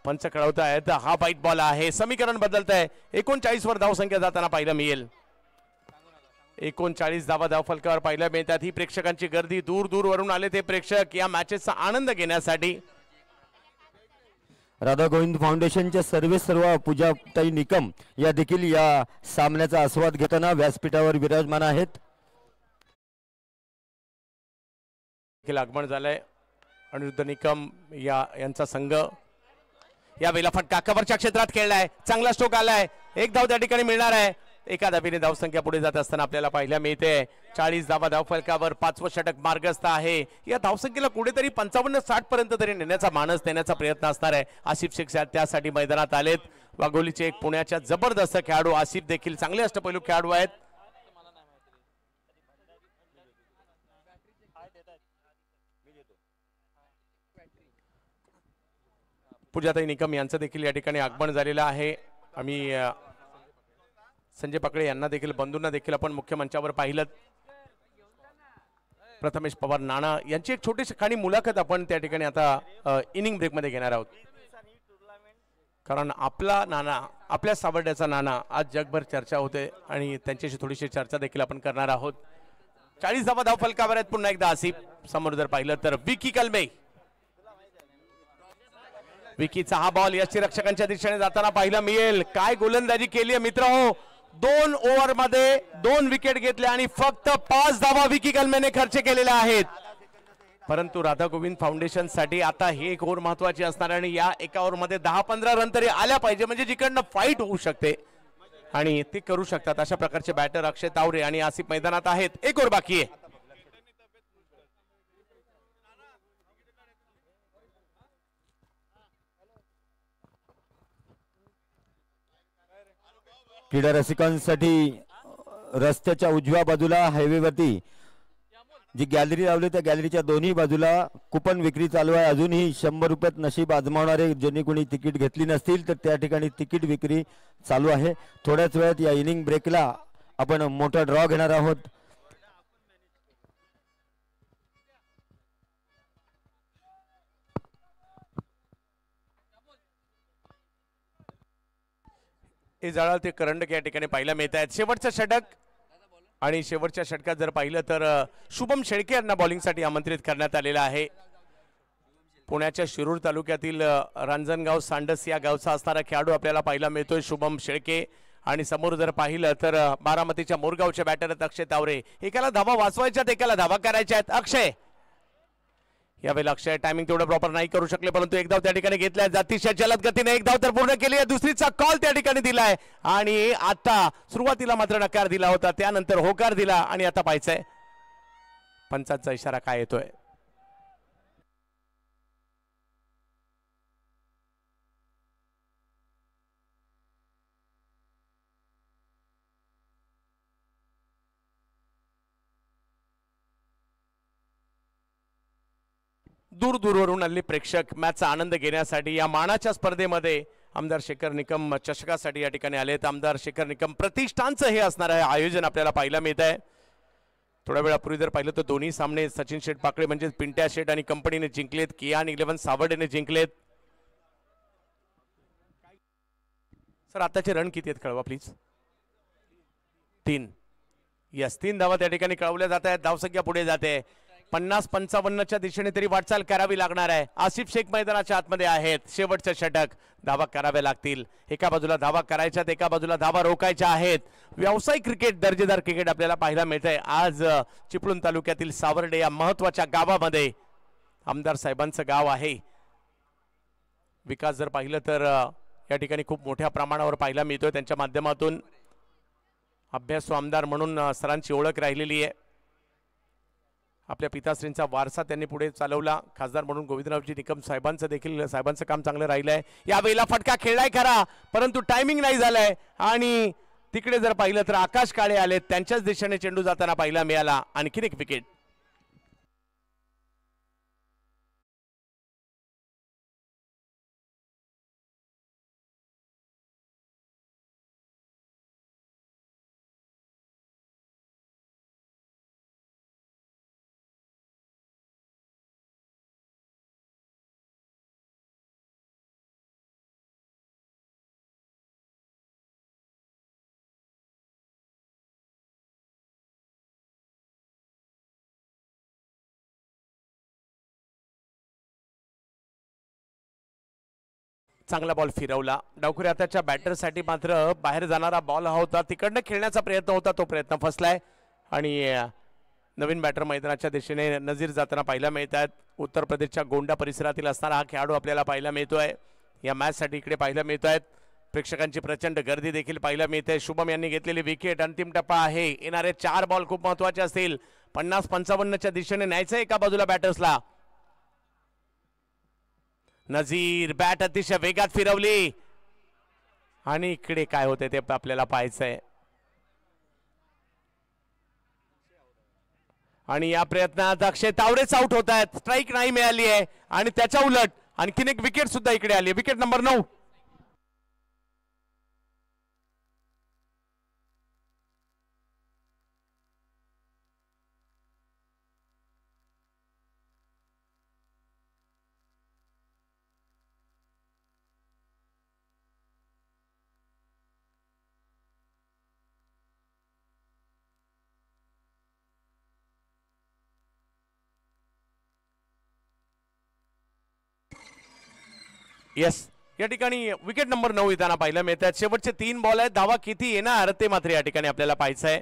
पंच कळवतायत हा वाईट बॉल आहे. समीकरण बदलत आहे. 39 वर धावसंख्या जाताना पाहायला मिळेल. 39 धावा धावफलकावर पाहायला मिळतात. ही प्रेक्षकांची गर्दी दूर दूर वरून आले ते प्रेक्षक या मॅचेसचा आनंद घेण्यासाठी. राधा गोविंद फाउंडेशनच्या सर्व पूजाताई निकम या देखील या सामन्याचा आस्वाद घेताना व्यासपीठावर विराजमान आहेत. आगमन झालंय. अनिरुद्ध निकम यांचा संघ या वेळेला फटका कव्हरच्या क्षेत्रात खेळलाय. चांगला स्ट्रोक आलाय. एक धाव त्या ठिकाणी मिळणार आहे. एका धाबीने धावसंख्या पुढे जात असताना आपल्याला पाहायला मिळते. 40 धावा धावफलकावर 5वं षटक मार्गस्थ आहे. या धावसंख्येला कुठेतरी 55-60 पर्यंत तरी नेण्याचा मानस देण्याचा प्रयत्न असणार आहे. आसिफ शेख त्यासाठी मैदानात आलेत. वाघोलीचे एक पुण्याच्या जबरदस्त खेळाडू आसिफ देखील चांगले अष्टपैलू खेळाडू आहेत. पूजाताई निकम यांचं देखील या ठिकाणी आगमन झालेलं आहे. आम्ही संजय पाकळे यांना देखील बंधूंना देखील आपण मुख्य मंचावर पाहिलं. प्रथमेश पवार नाना यांची एक छोटीशी खाणी मुलाखत आपण त्या ठिकाणी आता इनिंग ब्रेक मध्ये घेणार आहोत. कारण आपला नाना आपल्या सावर्ड्याचा नाना आज जगभर चर्चा होते आणि त्यांच्याशी थोडीशी चर्चा देखील आपण करणार आहोत. 40 धावा धावफलकावर आहेत. पुन्हा एकदा आसिफ समोर जर पाहिलं तर विकी कलमे. विकीचा हा बॉल यष्टीरक्षकांच्या दिशेने जाताना पाहायला मिळेल. काय गोलंदाजी केली आहे मित्रहो. 2 ओव्हर मध्ये 2 विकेट घेतल्या आणि फक्त 5 धावा विकी कलमेने खर्च केलेल्या आहेत. परंतु राधा गोविंद फाउंडेशन साठी आता ही एक ओव्हर महत्वाची असणार आणि या एका ओव्हर मध्ये 10-15 रन तरी आल्या पाहिजे म्हणजे जिकडनं फाईट होऊ शकते आणि ते करू शकतात. अशा प्रकारचे बॅटर अक्षय तावरे आणि आसिफ मैदानात आहेत. एक ओव्हर बाकी आहे. क्रीडा रसिकांसाठी रस्त्याच्या उजव्या बाजूला हायवेवरती जी गॅलरी लावली त्या गॅलरीच्या दोन्ही बाजूला कुपन विक्री चालू आहे. अजूनही 100 रुपयात नशीब आजमावणारे ज्यांनी कोणी तिकीट घेतली नसतील तर त्या ठिकाणी तिकीट विक्री चालू आहे. थोड्याच वेळात या इनिंग ब्रेकला आपण मोठा ड्रॉ घेणार आहोत. हे जाळा ते करंडक या ठिकाणी पाहायला मिळत आहेत. शेवटचं षटक आणि शेवटच्या षटकात जर पाहिलं तर शुभम शेळके यांना बॉलिंगसाठी आमंत्रित करण्यात आलेलं आहे. पुण्याच्या शिरूर तालुक्यातील रांजणगाव सांडस या गावचा असणारा खेळाडू आपल्याला पाहायला मिळतोय शुभम शेळके. आणि समोर जर पाहिलं तर बारामतीच्या मोरगावच्या बॅटर आहेत अक्षय तावरे. एकाला धावा वाचवायच्यात, एकाला धावा करायच्या आहेत. अक्षय यावेळेला अक्षय टायमिंग तेवढं प्रॉपर नाही करू शकले, परंतु एक धाव त्या ठिकाणी घेतलाय. अतिशय जलद गतीने एक धाव तर पूर्ण केली आहे. दुसरीचा कॉल त्या ठिकाणी दिलाय आणि आता सुरुवातीला मात्र नकार दिला होता, त्यानंतर होकार दिला आणि आता पाहायचंय पंचांचा इशारा काय येतोय. दूर दूरवरून आलेले प्रेक्षक मॅचचा आनंद घेण्यासाठी या मानाच्या स्पर्धेमध्ये आमदार शेखर निकम चषकासाठी या ठिकाणी आलेत. आमदार शेखर निकम प्रतिष्ठानचं हे असणार आहे आयोजन आपल्याला पाहायला मिळत आहे. थोड्या वेळापूर्वी जर पाहिलं तर दोन्ही सामने सचिन शेठ पाकडे म्हणजे पिंट्या शेठ आणि कंपनीने जिंकलेत. कियान 11 सावर्डेने जिंकलेत. सर आताचे रन किती आहेत कळवा प्लीज. 3. यस 3 धावा त्या ठिकाणी कळवल्या जात आहेत. धावसंख्या पुढे जाते. 50-55च्या दिशेने तरी वाटचाल करावी लागणार आहे. आसिफ शेख मैदानाच्या आतमध्ये आहेत. शेवटचं षटक धावा कराव्या लागतील. एका बाजूला धावा करायच्यात, एका बाजूला धावा रोखायच्या आहेत. व्यावसायिक क्रिकेट, दर्जेदार क्रिकेट आपल्याला पाहायला मिळतंय आज चिपळूण तालुक्यातील सावर्डे या महत्वाच्या गावामध्ये. आमदार साहेबांचं गाव आहे. विकास जर पाहिलं तर या ठिकाणी खूप मोठ्या प्रमाणावर पाहायला मिळतोय. त्यांच्या माध्यमातून अभ्यासू आमदार म्हणून सरांची ओळख राहिलेली आहे. आपल्या पिताश्रींचा वारसा त्यांनी पुढे चालवला. खासदार म्हणून गोविंदरावजी निकम साहेबांचं काम चांगलं राहिलंय. यावेळेला फटका खेळलाय खरा, परंतु टायमिंग नाही झालाय आणि तिकडे जर पाहिलं तर आकाश काळे आले, त्यांच्याच दिशेने चेंडू जाताना पाहायला मिळाला. आणखीन एक विकेट. चांगला बॉल फिरवला. डावखुरी हाताच्या बॅटरसाठी मात्र बाहेर जाणारा बॉल हा होता. तिकडनं खेळण्याचा प्रयत्न होता, तो प्रयत्न फसलाय आणि नवीन बॅटर मैदानाच्या दिशेने नजीर जाताना पाहायला मिळत आहेत. उत्तर प्रदेशच्या गोंडा परिसरातील असणारा हा खेळाडू आपल्याला पाहायला मिळतोय. या मॅचसाठी इकडे पाहायला मिळत आहेत. प्रेक्षकांची प्रचंड गर्दी देखील पाहायला मिळते. शुभम यांनी घेतलेली विकेट. अंतिम टप्पा आहे. येणारे 4 बॉल खूप महत्वाचे असतील. 50-55च्या दिशेने न्यायचं एका बाजूला बॅटर्सला. नजीर बॅट अतिशय वेगात फिरवली आणि इकडे काय होते ते आपल्याला पाहायचंय. आणि या प्रयत्नात अक्षय तावरेच आउट होत आहेत. स्ट्राईक नाही मिळाली आहे आणि त्याच्या उलट आणखीन एक विकेट सुद्धा इकडे आली. Wicket number 9. यस या ठिकाणी विकेट नंबर 9 येताना पाहायला मिळतात. शेवटचे 3 बॉल आहेत. धावा किती येणार ते मात्र या ठिकाणी आपल्याला पाहायचं आहे.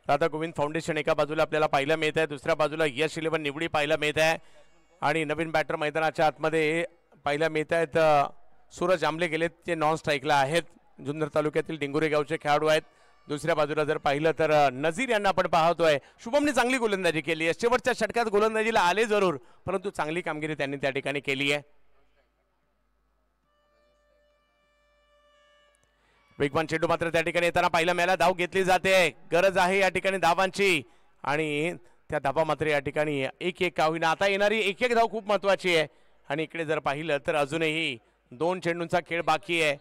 राधा गोविंद फाउंडेशन एका बाजूला आपल्याला पाहायला मिळत आहे, दुसऱ्या बाजूला यश 11 निवडी पाहायला मिळत आहे आणि नवीन बॅटर मैदानाच्या आतमध्ये पाहायला मिळत आहेत. सूरज आंबले गेलेत, ते नॉन स्ट्राईकला आहेत. जुन्नर तालुक्यातील डिंगोरे गावचे खेळाडू आहेत. दुसऱ्या बाजूला जर पाहिलं तर नजीर यांना आपण पाहतोय. शुभमने चांगली गोलंदाजी केली आहे. शेवटच्या षटकात गोलंदाजीला आले जरूर, परंतु चांगली कामगिरी त्यांनी त्या ठिकाणी केली आहे. वेगवान चेंडू मात्र त्या ठिकाणी येताना पाहायला मिळाला. धाव घेतली जाते. गरज आहे या ठिकाणी धावांची आणि त्या धावा मात्र या ठिकाणी एक का होईना. आता येणारी एक धाव खूप महत्वाची आहे आणि इकडे जर पाहिलं तर अजूनही 2 चेंडूंचा खेळ बाकी आहे.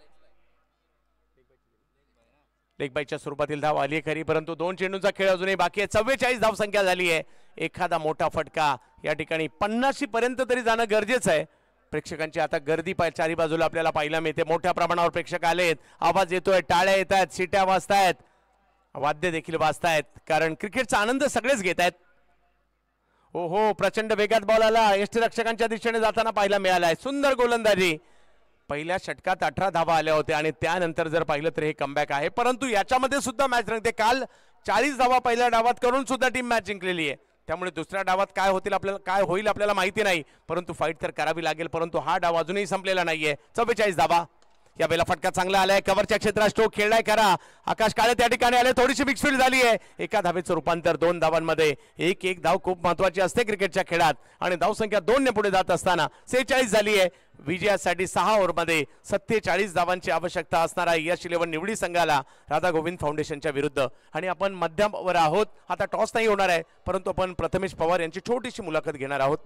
लेगबाईच्या स्वरूपातील धाव आली खरी, परंतु 2 चेंडूंचा खेळ अजूनही बाकी आहे. 44 धाव संख्या झाली आहे. एखादा मोठा फटका या ठिकाणी 50 पर्यंत तरी जाणं गरजेचं आहे. प्रेक्षकांची आता गर्दी चारी बाजूला आपल्याला पाहायला मिळते. मोठ्या प्रमाणावर प्रेक्षक आलेत, आवाज येतोय, टाळ्या येत आहेत, शिट्या वाजतायत, वाद्य देखील वाजतायत, कारण क्रिकेटचा आनंद सगळेच घेत आहेत. हो हो, प्रचंड वेगात बॉल आला, यष्टीरक्षकांच्या दिशेने जाताना पाहायला मिळालाय. सुंदर गोलंदाजी. पहिल्या षटकात 18 धावा आल्या होत्या आणि त्यानंतर जर पाहिलं तर हे कमबॅक आहे. परंतु याच्यामध्ये सुद्धा मॅच रंगते. काल 40 धावा पहिल्या डावात करून सुद्धा टीम मॅच जिंकलेली आहे. त्यामुळे दुसऱ्या डावात काय होईल आपल्याला माहिती नाही, परंतु फाईट तर करावी लागेल. परंतु हा डाव अजूनही संपलेला नाहीये. 44 धावा. या वेळेला फटका चांगला आलाय, कव्हरच्या क्षेत्रात स्ट्रोक खेळलाय करा. आकाश काळे त्या ठिकाणी आले, थोडीशी मिक्सफील्ड झाली आहे. एका धावेचं रूपांतर 2 धावांमध्ये. एक धाव खूप महत्वाची असते क्रिकेटच्या खेळात आणि धावसंख्या 2 ने पुढे जात असताना 46 झाली आहे. विजयासाठी 6 ओव्हरमध्ये 47 धावांची आवश्यकता असणारा यश 11 निवडी संघाला राधा गोविंद फाउंडेशनच्या विरुद्ध. आणि आपण मध्यमवर आहोत. आता टॉस नाही होणार आहे, परंतु आपण प्रथमेश पवार यांची छोटीशी मुलाखत घेणार आहोत.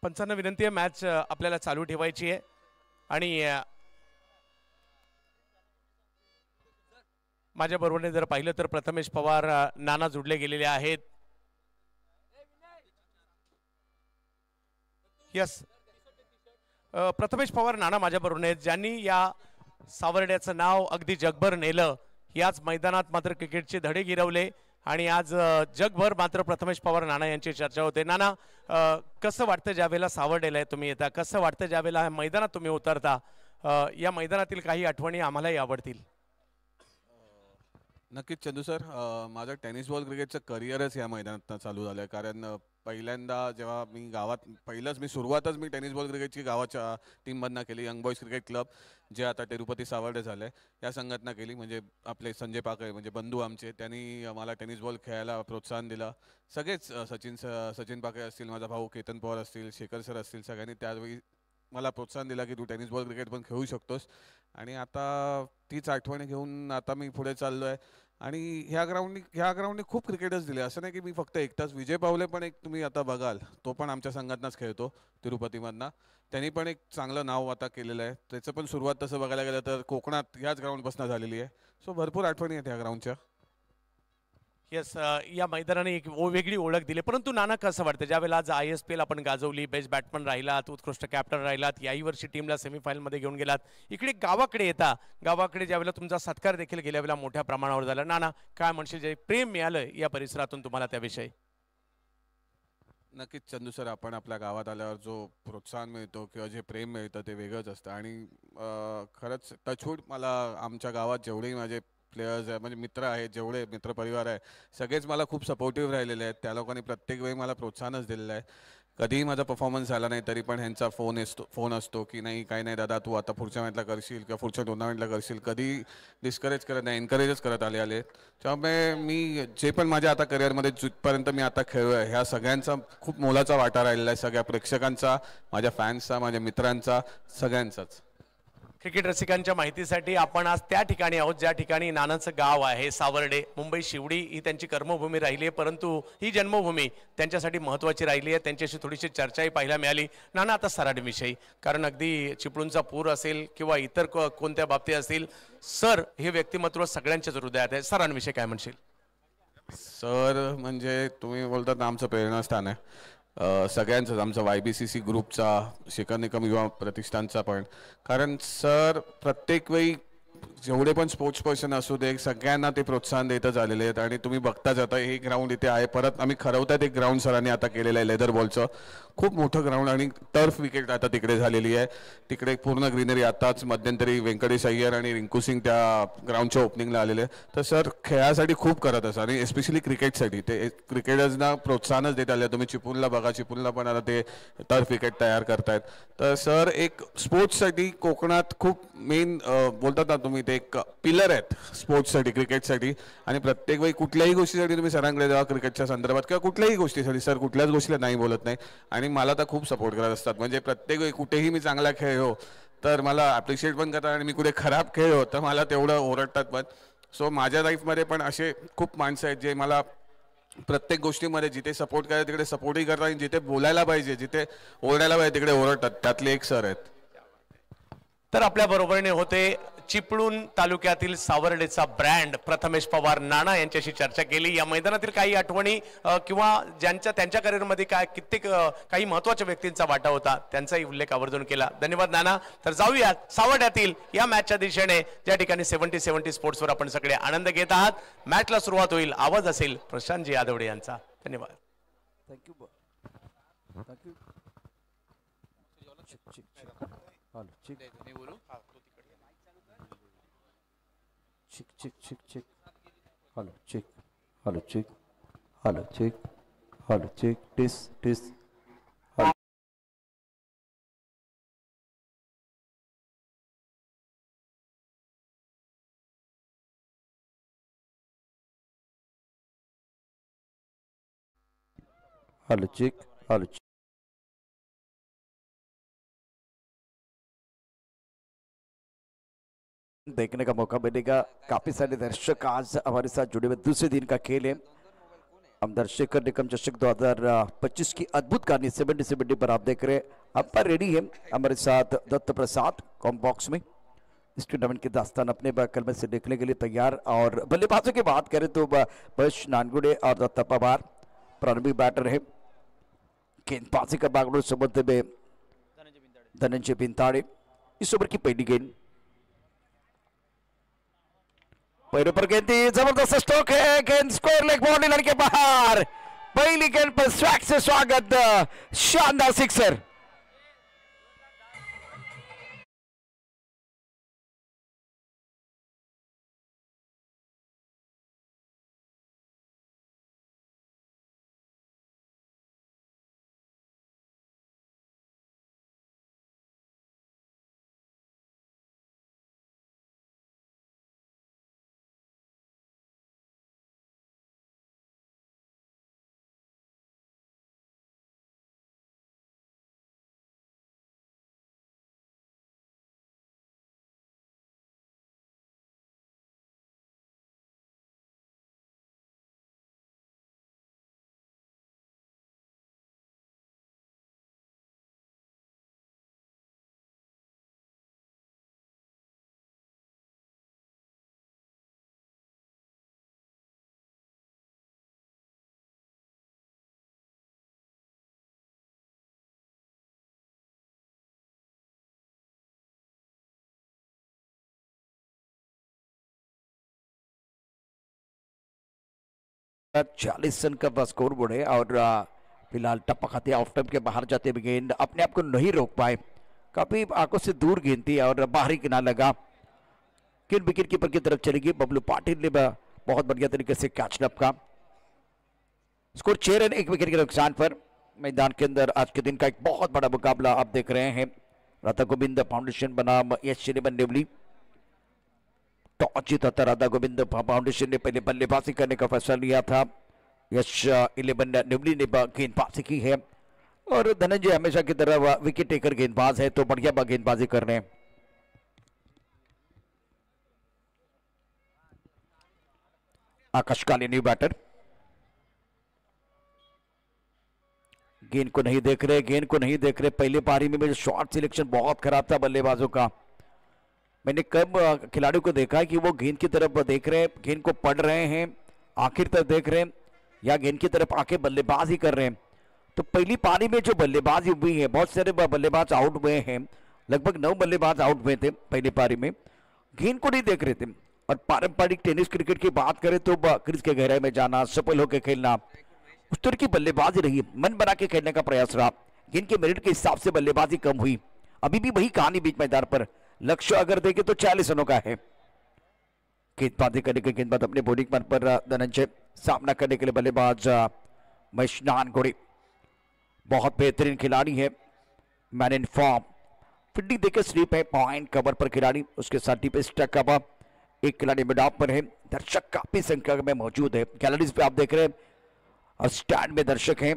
पंचांना विनंती आहे, मॅच आपल्याला चालू ठेवायची आहे. आणि माझ्या बरोबरने जर पाहिलं तर प्रथमेश पवार, नाना जुडले गेलेले आहेत. यस, प्रथमेश पवार नाना माझ्या बरोबर आहेत, ज्यांनी या सावर्ड्याचं नाव अगदी जगभर नेलं. याच मैदानात मात्र क्रिकेटचे धडे गिरवले आणि आज जगभर मात्र प्रथमेश पवार नाना यांची चर्चा होते. नाना, कसं वाटतं ज्यावेळेला सावर्डेला तुम्ही येता, कसं वाटतं ज्यावेळेला मैदानात तुम्ही उतरता, या मैदानातील काही आठवणी आम्हालाही आवडतील. नक्कीच चंदू सर, माझं टेनिस बॉल क्रिकेटचं करिअरच या मैदानात चालू झालं आहे. कारण पहिल्यांदा जेव्हा मी सुरुवातच टेनिस बॉल क्रिकेटची गावाच्या टीममधनं केली. यंग बॉईज क्रिकेट क्लब, जे आता तिरुपती सावर्डे झालं आहे, या संघटना केली. म्हणजे आपले संजय पाकळे, म्हणजे बंधू आमचे, त्यांनी मला टेनिस बॉल खेळायला प्रोत्साहन दिलं. सगळेच, सचिन पाकळे असतील, माझा भाऊ केतन पवार असतील, शेखर सर असतील, सगळ्यांनी त्यावेळी मला प्रोत्साहन दिला की तू टेनिस बॉल क्रिकेट पण खेळू शकतोस. आणि आता तीच आठवणी घेऊन आता मी पुढे चाललो आहे. आणि ह्या ग्राउंडनी खूप क्रिकेटर्स दिले. असं नाही की मी फक्त एकटाच. विजय पावले पण एक तुम्ही आता बघाल, तो पण आमच्या संघातनाच खेळतो तिरुपतीमधनं. त्यांनी पण एक चांगलं नाव आता केलेलं आहे. त्याचं पण सुरुवात तसं बघायला गेलं तर कोकणात ह्याच ग्राउंडपासून झालेली आहे. सो भरपूर आठवणी आहेत ह्या ग्राउंडच्या. यस, या मैदानाने एक वेगळी ओळख दिली. परंतु नाना, कसं वाटतं ज्यावेळेला आज ISPL आपण गाजवली, बेस्ट बॅट्समन राहिलात, उत्कृष्ट कॅप्टन राहिलात, याही वर्षी टीमला सेमीफायनलमध्ये घेऊन गेलात, इकडे गावाकडे येता, गावाकडे ज्यावेळेला तुमचा सत्कार देखील गेल्या वेळेला मोठ्या प्रमाणावर झाला. नाना, काय म्हणशील, जे प्रेम मिळालं या परिसरातून तुम्हाला त्याविषयी? नक्कीच चंदू सर, आपण आपल्या गावात आल्यावर जो प्रोत्साहन मिळतो किंवा जे प्रेम मिळतं ते वेगळंच असतं. आणि खरंच टचवूड, मला आमच्या गावात जेवढेही माझे प्लेयर्स आहे, म्हणजे मित्र आहेत, जेवढे मित्रपरिवार आहे, सगळेच मला खूप सपोर्टिव्ह राहिलेले आहेत. त्या लोकांनी प्रत्येक वेळी मला प्रोत्साहनच दिलेलं आहे. कधीही माझा परफॉर्मन्स झाला नाही तरी पण ह्यांचा फोन असतो की नाही, काही नाही दादा, तू आता पुढच्या मॅचला करशील किंवा पुढच्या टुर्नामेंटला करशील. कधी डिस्करेज करत नाही, एनकरेजच करत आले. त्यामुळे मी जे पण माझ्या आता करिअरमध्ये जिथपर्यंत मी आता खेळलो आहे, ह्या सगळ्यांचा खूप मोलाचा वाटा राहिलेला आहे. सगळ्या प्रेक्षकांचा, माझ्या फॅन्सचा, माझ्या मित्रांचा, सगळ्यांचाच. क्रिकेट रसिकांच्या माहितीसाठी आपण आज त्या ठिकाणी आहोत ज्या ठिकाणी नानाचं गाव आहे, सावर्डे. मुंबई शिवडी ही त्यांची कर्मभूमी राहिली आहे, परंतु ही जन्मभूमी त्यांच्यासाठी महत्त्वाची राहिली आहे. त्यांच्याशी थोडीशी चर्चाही पाहायला मिळाली. नाना, आता सराडीविषयी, कारण अगदी चिपळूणचा पूर असेल किंवा इतर कोणत्या बाबतीत असतील, सर हे व्यक्तिमत्व सगळ्यांच्याच हृदयात आहे. सरांविषयी काय म्हणशील? सर म्हणजे तुम्ही बोलतात ना, आमचं प्रेरणास्थान आहे सगळ्यांचंच. आमचा YBCC ग्रुपचा, शेखर निकम युवा प्रतिष्ठानचा पण. कारण सर प्रत्येक वेळी जेवढे पण स्पोर्ट्स पर्सन असू दे सगळ्यांना ते प्रोत्साहन देतच आलेले आहेत आणि तुम्ही बघताच आता हे ग्राउंड इथे आहे. परत आम्ही ठरवतात एक ग्राउंड सरांनी आता केलेलं आहे लेदर बॉलचं, खूप मोठं ग्राउंड आणि टर्फ विकेट आता तिकडे झालेली आहे. तिकडे पूर्ण ग्रीनरी. आताच मध्यंतरी व्यंकटेश अय्यर आणि रिंकू सिंग त्या ग्राउंडच्या ओपनिंगला आलेले. तर सर खेळासाठी खूप करत असतात आणि एस्पेशली क्रिकेटसाठी ते क्रिकेटर्सना प्रोत्साहनच देत आले. तुम्ही चिपळूणला बघा, चिपळूणला पण आता ते टर्फ विकेट तयार करतायत. तर सर एक स्पोर्ट्ससाठी कोकणात खूप मेन बोलतात ना तुम्ही, ते एक पिलर आहेत स्पोर्ट्ससाठी क्रिकेटसाठी. आणि प्रत्येक वेळी कुठल्याही गोष्टीसाठी तुम्ही सरांकडे जावा क्रिकेटच्या संदर्भात किंवा कुठल्याही गोष्टीसाठी, सर कुठल्याच गोष्टीला नाही बोलत नाही आणि मला तर खूप सपोर्ट करत असतात. म्हणजे प्रत्येक वेळी कुठेही मी चांगला खेळलो तर मला अप्रिशिएट पण करतात आणि मी कुठे खराब खेळलो तर मला तेवढं ओरडतात पण. सो माझ्या लाईफमध्ये पण असे खूप माणसं आहेत जे मला प्रत्येक गोष्टीमध्ये जिथे सपोर्ट करायला तिकडे सपोर्टही करतात आणि जिथे बोलायला पाहिजे जिथे ओरडायला पाहिजे तिकडे ओरडतात. त्यातले एक सर आहेत. तर आपल्या बरोबरीने होते चिपळूण तालुक्यातील सावर्डेचा ब्रँड प्रथमेश पवार नाना यांच्याशी चर्चा केली. या मैदानातील काही आठवणी किंवा त्यांच्या करिअरमध्ये काय कित्येक काही महत्त्वाच्या व्यक्तींचा वाटा होता त्यांचाही उल्लेख आवर्जून केला. धन्यवाद नाना. तर जाऊयात सावर्ड्यातील या मॅचच्या दिशेने ज्या ठिकाणी 70 स्पोर्ट्सवर आपण सगळे आनंद घेत आहात. मॅचला सुरुवात होईल. आवाज असेल प्रशांतजी यादवडे यांचा. धन्यवाद. Thank you. check hello check test hello check देखने का मौका मिलेगा. काफी सारे दर्शक आज हमारे साथ जुड़े हुए. दूसरे दिन का खेल है. हम दर्शक निकम चषक 2025 की अद्भुत कहानी 70 पर आप देख रहे हैं. अब पर रेडी है हमारे साथ दत्त प्रसाद कॉम बॉक्स में. इस टूर्नामेंट की दास्तान अपने कलमे से देखने के लिए तैयार. और बल्लेबाजों की बात करें तो बश नानगुडे और दत्त पवार प्रारंभिक बैटर है. गेंदबाजी का बागडोर संबंध में धनंजय बिंताड़े. इस ओवर की पहली गेंद पैरों पर गेंद थी. जबरदस्त स्ट्रोक है. गेंद स्क्वायर लेग बाउंड्री लाइन के बाहर. पहली गेंद पर स्वैग से स्वागत. शानदार सिक्सर. चालीस रन का स्कोर बोर्ड है और फिलहाल टप्पा खाते ऑफ टाइम के बाहर जाते हुए गेंद अपने आप को नहीं रोक पाए. काफी आंखों से दूर गेंद थी और बाहरी किनारा लगा. किन विकेट कीपर की तरफ चलेगी. बबलू पाटिल ने बहुत बढ़िया तरीके से कैच अप का. स्कोर 6 रन 1 विकेट के नुकसान पर. मैदान के अंदर आज के दिन का एक बहुत बड़ा मुकाबला आप देख रहे हैं. राधा गोविंद फाउंडेशन बनाम यश नेवली. टॉस जीता था राधा गोविंद फाउंडेशन ने. पहले बल्लेबाजी करने का फैसला लिया था. यश 11 नेवली ने गेंदबाजी की है और धनंजय हमेशा की तरह विकेट टेकर गेंदबाज है तो बढ़िया गेंदबाजी कर रहे हैं. आकाश काले न्यू बैटर. गेंद को नहीं देख रहे. पहले पारी में शॉट सिलेक्शन बहुत खराब था बल्लेबाजों का. मैंने कब खिलाड़ियों को देखा है कि वो गेंद की तरफ देख रहे हैं, गेंद को पढ़ रहे हैं, आखिर तक देख रहे हैं या गेंद की तरफ आके बल्लेबाजी कर रहे हैं. तो पहली पारी में जो बल्लेबाजी हुई है बहुत सारे बल्लेबाज आउट हुए हैं. लगभग 9 बल्लेबाज आउट हुए थे पहली पारी में. गेंद को नहीं देख रहे थे। और पारंपरिक टेनिस क्रिकेट की बात करें तो क्रीज के गहराई में जाना, सफल होकर खेलना, उस तरह की बल्लेबाजी रही, मन बना के खेलने का प्रयास रहा। गेंद के मेरिट के हिसाब से बल्लेबाजी कम हुई। अभी भी वही कहानी बीच मैदान पर, लक्ष्य अगर देखे तो 40 रनों का है। गेंदबाजी करने के गेंदबाज अपने बॉलिंग मन पर धनंजय, सामना करने के लिए बल्लेबाज महेश नानगोड़े, बहुत बेहतरीन खिलाड़ी है, मैन इन फॉर्म। फील्डिंग देकर स्लिप है, पॉइंट कवर पर खिलाड़ी, उसके साथ डीप स्टैक कवर, एक खिलाड़ी मिड पर है। दर्शक काफी संख्या में मौजूद है। गैलरीज पे आप देख रहे हैं और स्टैंड में दर्शक हैं,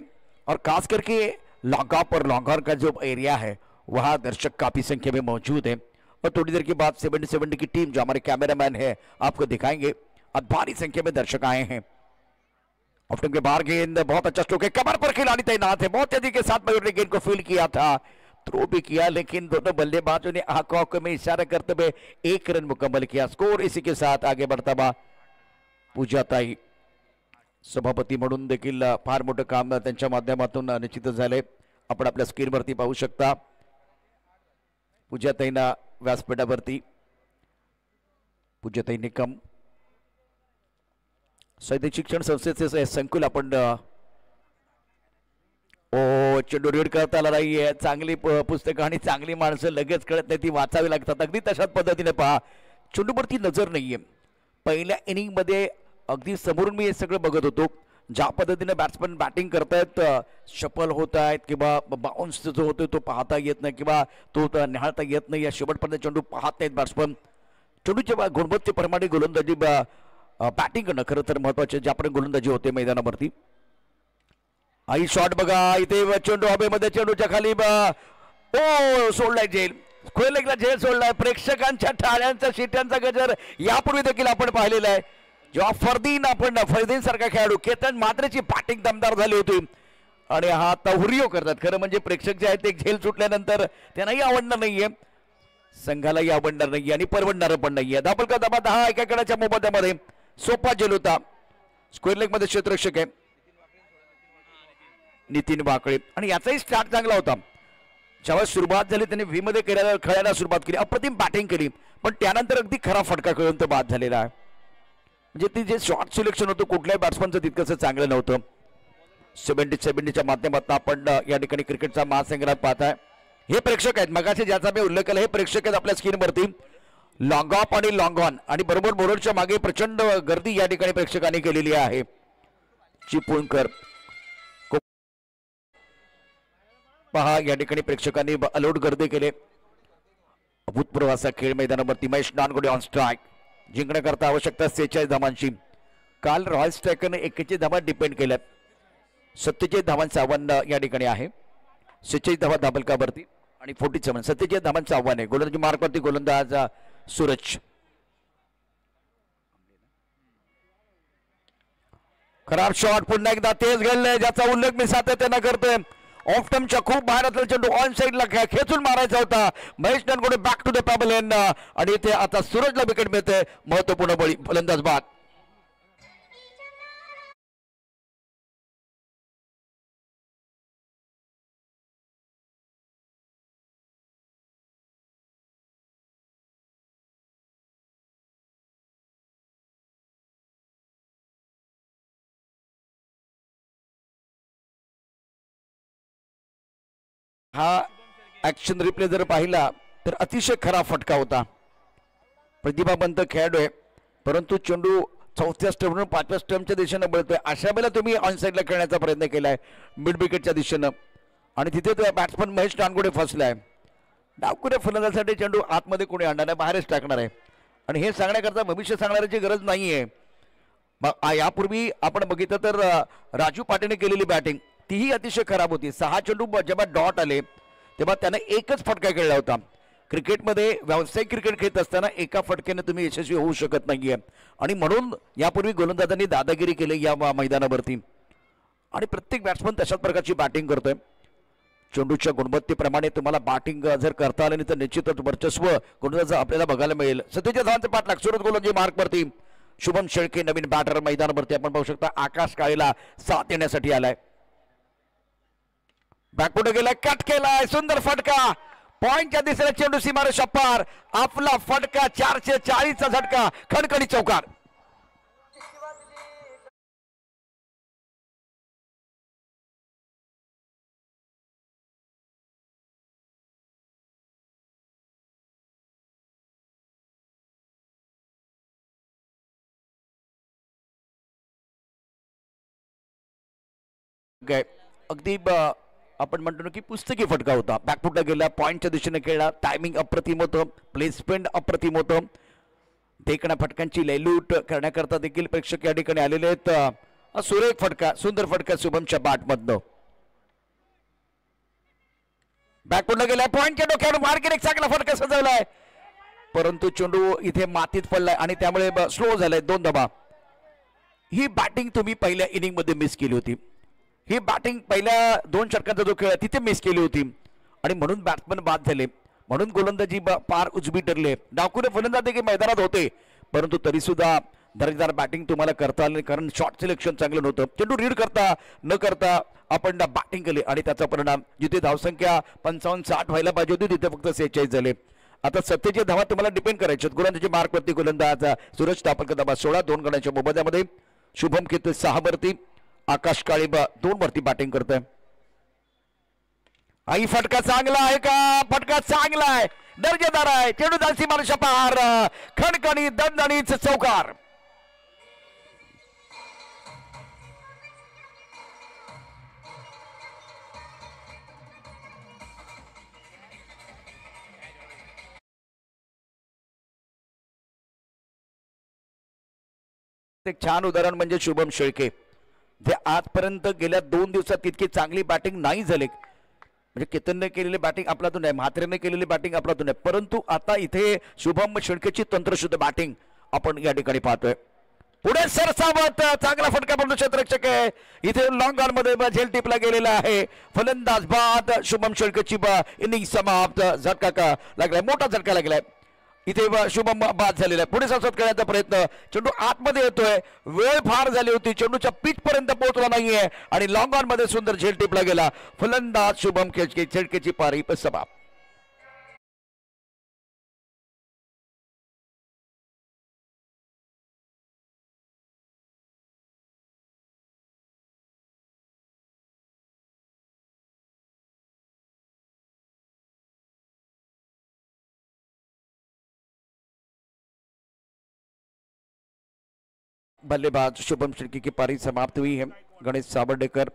और खास करके लॉन्ग ऑफ और लॉन्ग ऑन का जो एरिया है वहां दर्शक काफी संख्या में मौजूद है। और थोड़ी देर के बाद 70 की टीम जो हमारे कैमरामैन है आपको दिखाएंगे, और भारी संख्या में दर्शक आए हैं। ऑफ के बाहर गेंद, बहुत अच्छा स्ट्रोक है, कमर पर खिलाड़ी तैनात है, बहुत तेजी के साथ मयूर ने गेंद को फील्ड किया था, थ्रो भी किया, लेकिन दोनों बल्लेबाजों ने आंखों में इशारा करते हुए 1 रन मुकम्मल किया। स्कोर इसी के साथ आगे बढ़ता हुआ पूजाताई सभापती म्हणून देखील फार मोठं काम त्यांच्या माध्यमातून निश्चित झाले। आपण आपल्या स्क्रीनवरती पाहू शकता पूजाताईंना व्यासपीठावरती, पूजाताई निकम सैनिक शिक्षण संस्थेचे संकुल आपण चेंडू रीड करता आला नाहीये। चांगली पुस्तकं आणि चांगली माणसं लगेच कळत नाही, ती वाचावी लागतात। अगदी तशाच पद्धतीने पहा, चेंडूवरती नजर नाहीये। पहिल्या इनिंग मध्ये अगदी समोरून मी हे सगळं बघत होतो, ज्या पद्धतीने बॅट्समन बॅटिंग करतायत, शफल होत आहेत किंवा बाउन्स जो होतो तो पाहता येत नाही किंवा तो निहाळता येत नाही, या शेवटपर्यंत चेंडू पाहत नाहीत बॅट्समन। चेंडूच्या गुणवत्तेप्रमाणे गोलंदाजी बॅटिंग करणं खरं तर महत्वाचे, ज्यापर्यंत गोलंदाजी होते मैदानावरती। आई शॉट बघा, इथे चेंडू हवेमध्ये, चेंडूच्या खाली सोडलाय झेल, खोलेला झेल सोडलाय। प्रेक्षकांच्या टाळ्यांचा शिट्यांचा गजर यापूर्वी देखील आपण पाहिलेला आहे, जेव्हा फरदीन सारखा खेळाडू, केतन मात्रेची बॅटिंग दमदार झाली होती आणि हा तहुरियो करतात। खरं म्हणजे प्रेक्षक जे आहेत ते झेल सुटल्यानंतर त्यांनाही आवडणार नाहीये, संघालाही आवडणार नाहीये आणि परवडणार पण नाहीये। धाबल का धाबा 10 एका गडाच्या मोबदल्यामध्ये सोपा झेल होता। स्क्वेअर लेग मध्ये क्षेत्ररक्षक आहे नितीन वाकळे, आणि याचाही स्टार्ट चांगला होता। जेव्हा सुरुवात झाली त्यांनी व्ही मध्ये खेळायला सुरुवात केली, अप्रतिम बॅटिंग केली, पण त्यानंतर अगदी खरा फटका खेळून तो बाद झालेला आहे। म्हणजे ती जे शॉट सिलेक्शन होतं कुठल्याही बॅट्समनचं तितकंसं चांगलं नव्हतं। 70च्या माध्यमातून आपण या ठिकाणी क्रिकेटचा महासंग्राम पाहताय। हे प्रेक्षक आहेत, मगाशी ज्याचा मी उल्लेख केला, हे प्रेक्षक आहेत आपल्या स्क्रीनवरती, लॉंग ऑफ आणि लॉंग ऑन, आणि बरोबर बोलरच्या मागे प्रचंड गर्दी या ठिकाणी प्रेक्षकांनी केलेली आहे। चिपळूणकर पहा, या ठिकाणी प्रेक्षकांनी अलोट गर्दी केले। अभूतपूर्व असा खेळ मैदानावरती। महेश नानगोडे ऑन स्ट्राइक, जिंकण्याकरता आवश्यकता 46 धावांची। काल रॉयल स्ट्रायकरने 41 धावा डिपेंड केल्यात, 47 धावांचं आव्हान या ठिकाणी आहे। 46 धावा धाबलकावरती आणि 47 47 धावांचं आव्हान आहे। गोलंदाजी मार्कवरती गोलंदाज सूरज, खराब शॉट, पुन्हा एकदा तेज गेले, ज्याचा उल्लेख मी सातत्याने करतोय। ऑफ टर्मच्या खूप बाहेर असलेला चेंडू ऑन साइडला खेचून मारायचा होता। Mahesh Nangode back to the pavilion end, आणि इथे आता सूरजला विकेट मिळते। महत्वपूर्ण फलंदाज बाद। हा ऍक्शन रिप्ले जर पाहिला तर अतिशय खरा फटका होता। प्रतिभावंत खेळाडू आहे, परंतु चेंडू 4थ्या स्टंपवरून 5व्या स्टंपच्या दिशेने बळतोय। अशा वेळेला तुम्ही ऑन साइडला खेळण्याचा प्रयत्न केलाय मिड विकेटच्या दिशेनं, आणि तिथे तो बॅट्समन महेश नानगोडे फसलाय। डावखुऱ्या फलंदाजासाठी चेंडू आतमध्ये कोणी आणणार नाही, बाहेरच टाकणार आहे, आणि हे सांगण्याकरता भविष्य सांगण्याची गरज नाहीये। यापूर्वी आपण बघितलं तर राजू पाटीलने केलेली बॅटिंग तीही अतिशय खराब होती। 6 चेंडू जेव्हा डॉट आले तेव्हा त्याने एकच फटका खेळला होता। क्रिकेटमध्ये व्यावसायिक क्रिकेट खेळत असताना एका फटक्याने तुम्ही यशस्वी होऊ शकत नाहीये, आणि म्हणून यापूर्वी गोलंदाजांनी दादागिरी केली या मैदानावरती, आणि प्रत्येक बॅट्समन तशाच प्रकारची बॅटिंग करतोय। चेंडूच्या गुणवत्तेप्रमाणे तुम्हाला बॅटिंग जर करता आलं नाही तर निश्चितच वर्चस्व गोलंदाज आपल्याला बघायला मिळेल। 47 धावांचे पाठलाग, सुरत गोलंदाजी मार्कवरती शुभम शेळके नवीन बॅटर मैदानावरती आपण पाहू शकता। आकाश काळेला साथ देण्यासाठी आलाय, बॅकपुढे गेलाय, कट केलाय, सुंदर फटका, पॉइंटच्या दिशेने चेंडू सीमारेषा पार. आपला फटका 440चा झटका, खणखणी चौकार. अगदी आपण म्हणतो ना की पुस्तकी फटका होता. बॅकफुटला गेला, पॉइंटच्या दिशेने खेळला, टायमिंग अप्रतिम होतं, प्लेसमेंट अप्रतिम होतं. देखण्या फटक्यांची लयलूट करण्याकरता देखील प्रेक्षक या ठिकाणी आलेले आहेत. सुरेख फटका, सुंदर फटका शुभमच्या बॅटमधनं. बॅकफुटला गेलाय, पॉइंटच्या डोक्यावर मार्केट एक चांगला फटका सजवलाय, परंतु चेंडू इथे मातीत पडलाय आणि त्यामुळे स्लो झालाय. 2 धावा. ही बॅटिंग तुम्ही पहिल्या इनिंग मध्ये मिस केली होती. ही बॅटिंग पहिल्या 2 षटकांचा जो खेळ आहे तिथे मिस केली होती आणि म्हणून बॅट्समन बाद झाले, म्हणून गोलंदाजी पार उजवी ठरले. डावखुरे फलंदाज देखील मैदानात होते, परंतु तरी सुद्धा दर्जेदार बॅटिंग तुम्हाला करता आली, कारण शॉट सिलेक्शन चांगलं नव्हतं. चेंडू रीड करता न करता आपण बॅटिंग केली आणि त्याचा परिणाम जिथे धावसंख्या 55-60 व्हायला पाहिजे होती तिथे फक्त 46 झाले. आता 27 धावा तुम्हाला डिपेंड करायचे. गोलंदाजी मार्कवरती गोलंदाज सूरज तापलकर धावा 16, 2 गड्यांच्या मोबदल्यामध्ये. शुभम खेत 6 वरती, आकाश काळे 2 वरती बॅटिंग करतोय. आई फटका चांगला आहे का? फटका चांगला आहे, दर्जेदार आहे. चेंडू दालसी मारुषा पार, खणखणी दणदणीत चौकार. एक छान उदाहरण म्हणजे शुभम शेळके, जे आजपर्यंत गेल्या 2 दिवसात तितकी चांगली बॅटिंग नाही झाली. म्हणजे केतनने केलेली बॅटिंग आपलातून आहे, म्हात्रेने केलेली बॅटिंग आपलातून आहे, परंतु आता इथे शुभम शेळकेची तंत्रशुद्ध बॅटिंग आपण या ठिकाणी पाहतोय. पुढे सरसावत चांगला फटका पडतो, क्षेत्ररक्षक आहे इथे लॉंग ऑन मध्ये झेल टिपला गेलेला आहे. फलंदाज बाद. शुभम शेळकेची इनिंग समाप्त. झटका का लागलाय, मोठा झटका लागलाय. इथे शुभम बाद झालेला आहे. पुढे सरसावत करण्याचा प्रयत्न, चेंडू आतमध्ये येतोय, वेळ फार झाली होती, चेंडूच्या पीठ पर्यंत पोहोचला नाहीये आणि लॉंग ऑन मध्ये सुंदर झेल टिपला गेला. फलंदाज शुभम शेळकेची पारी समाप्त. बल्लेबाज शुभम शेळके की पारी समाप्त हुई है. गणेश सावर्डेकर,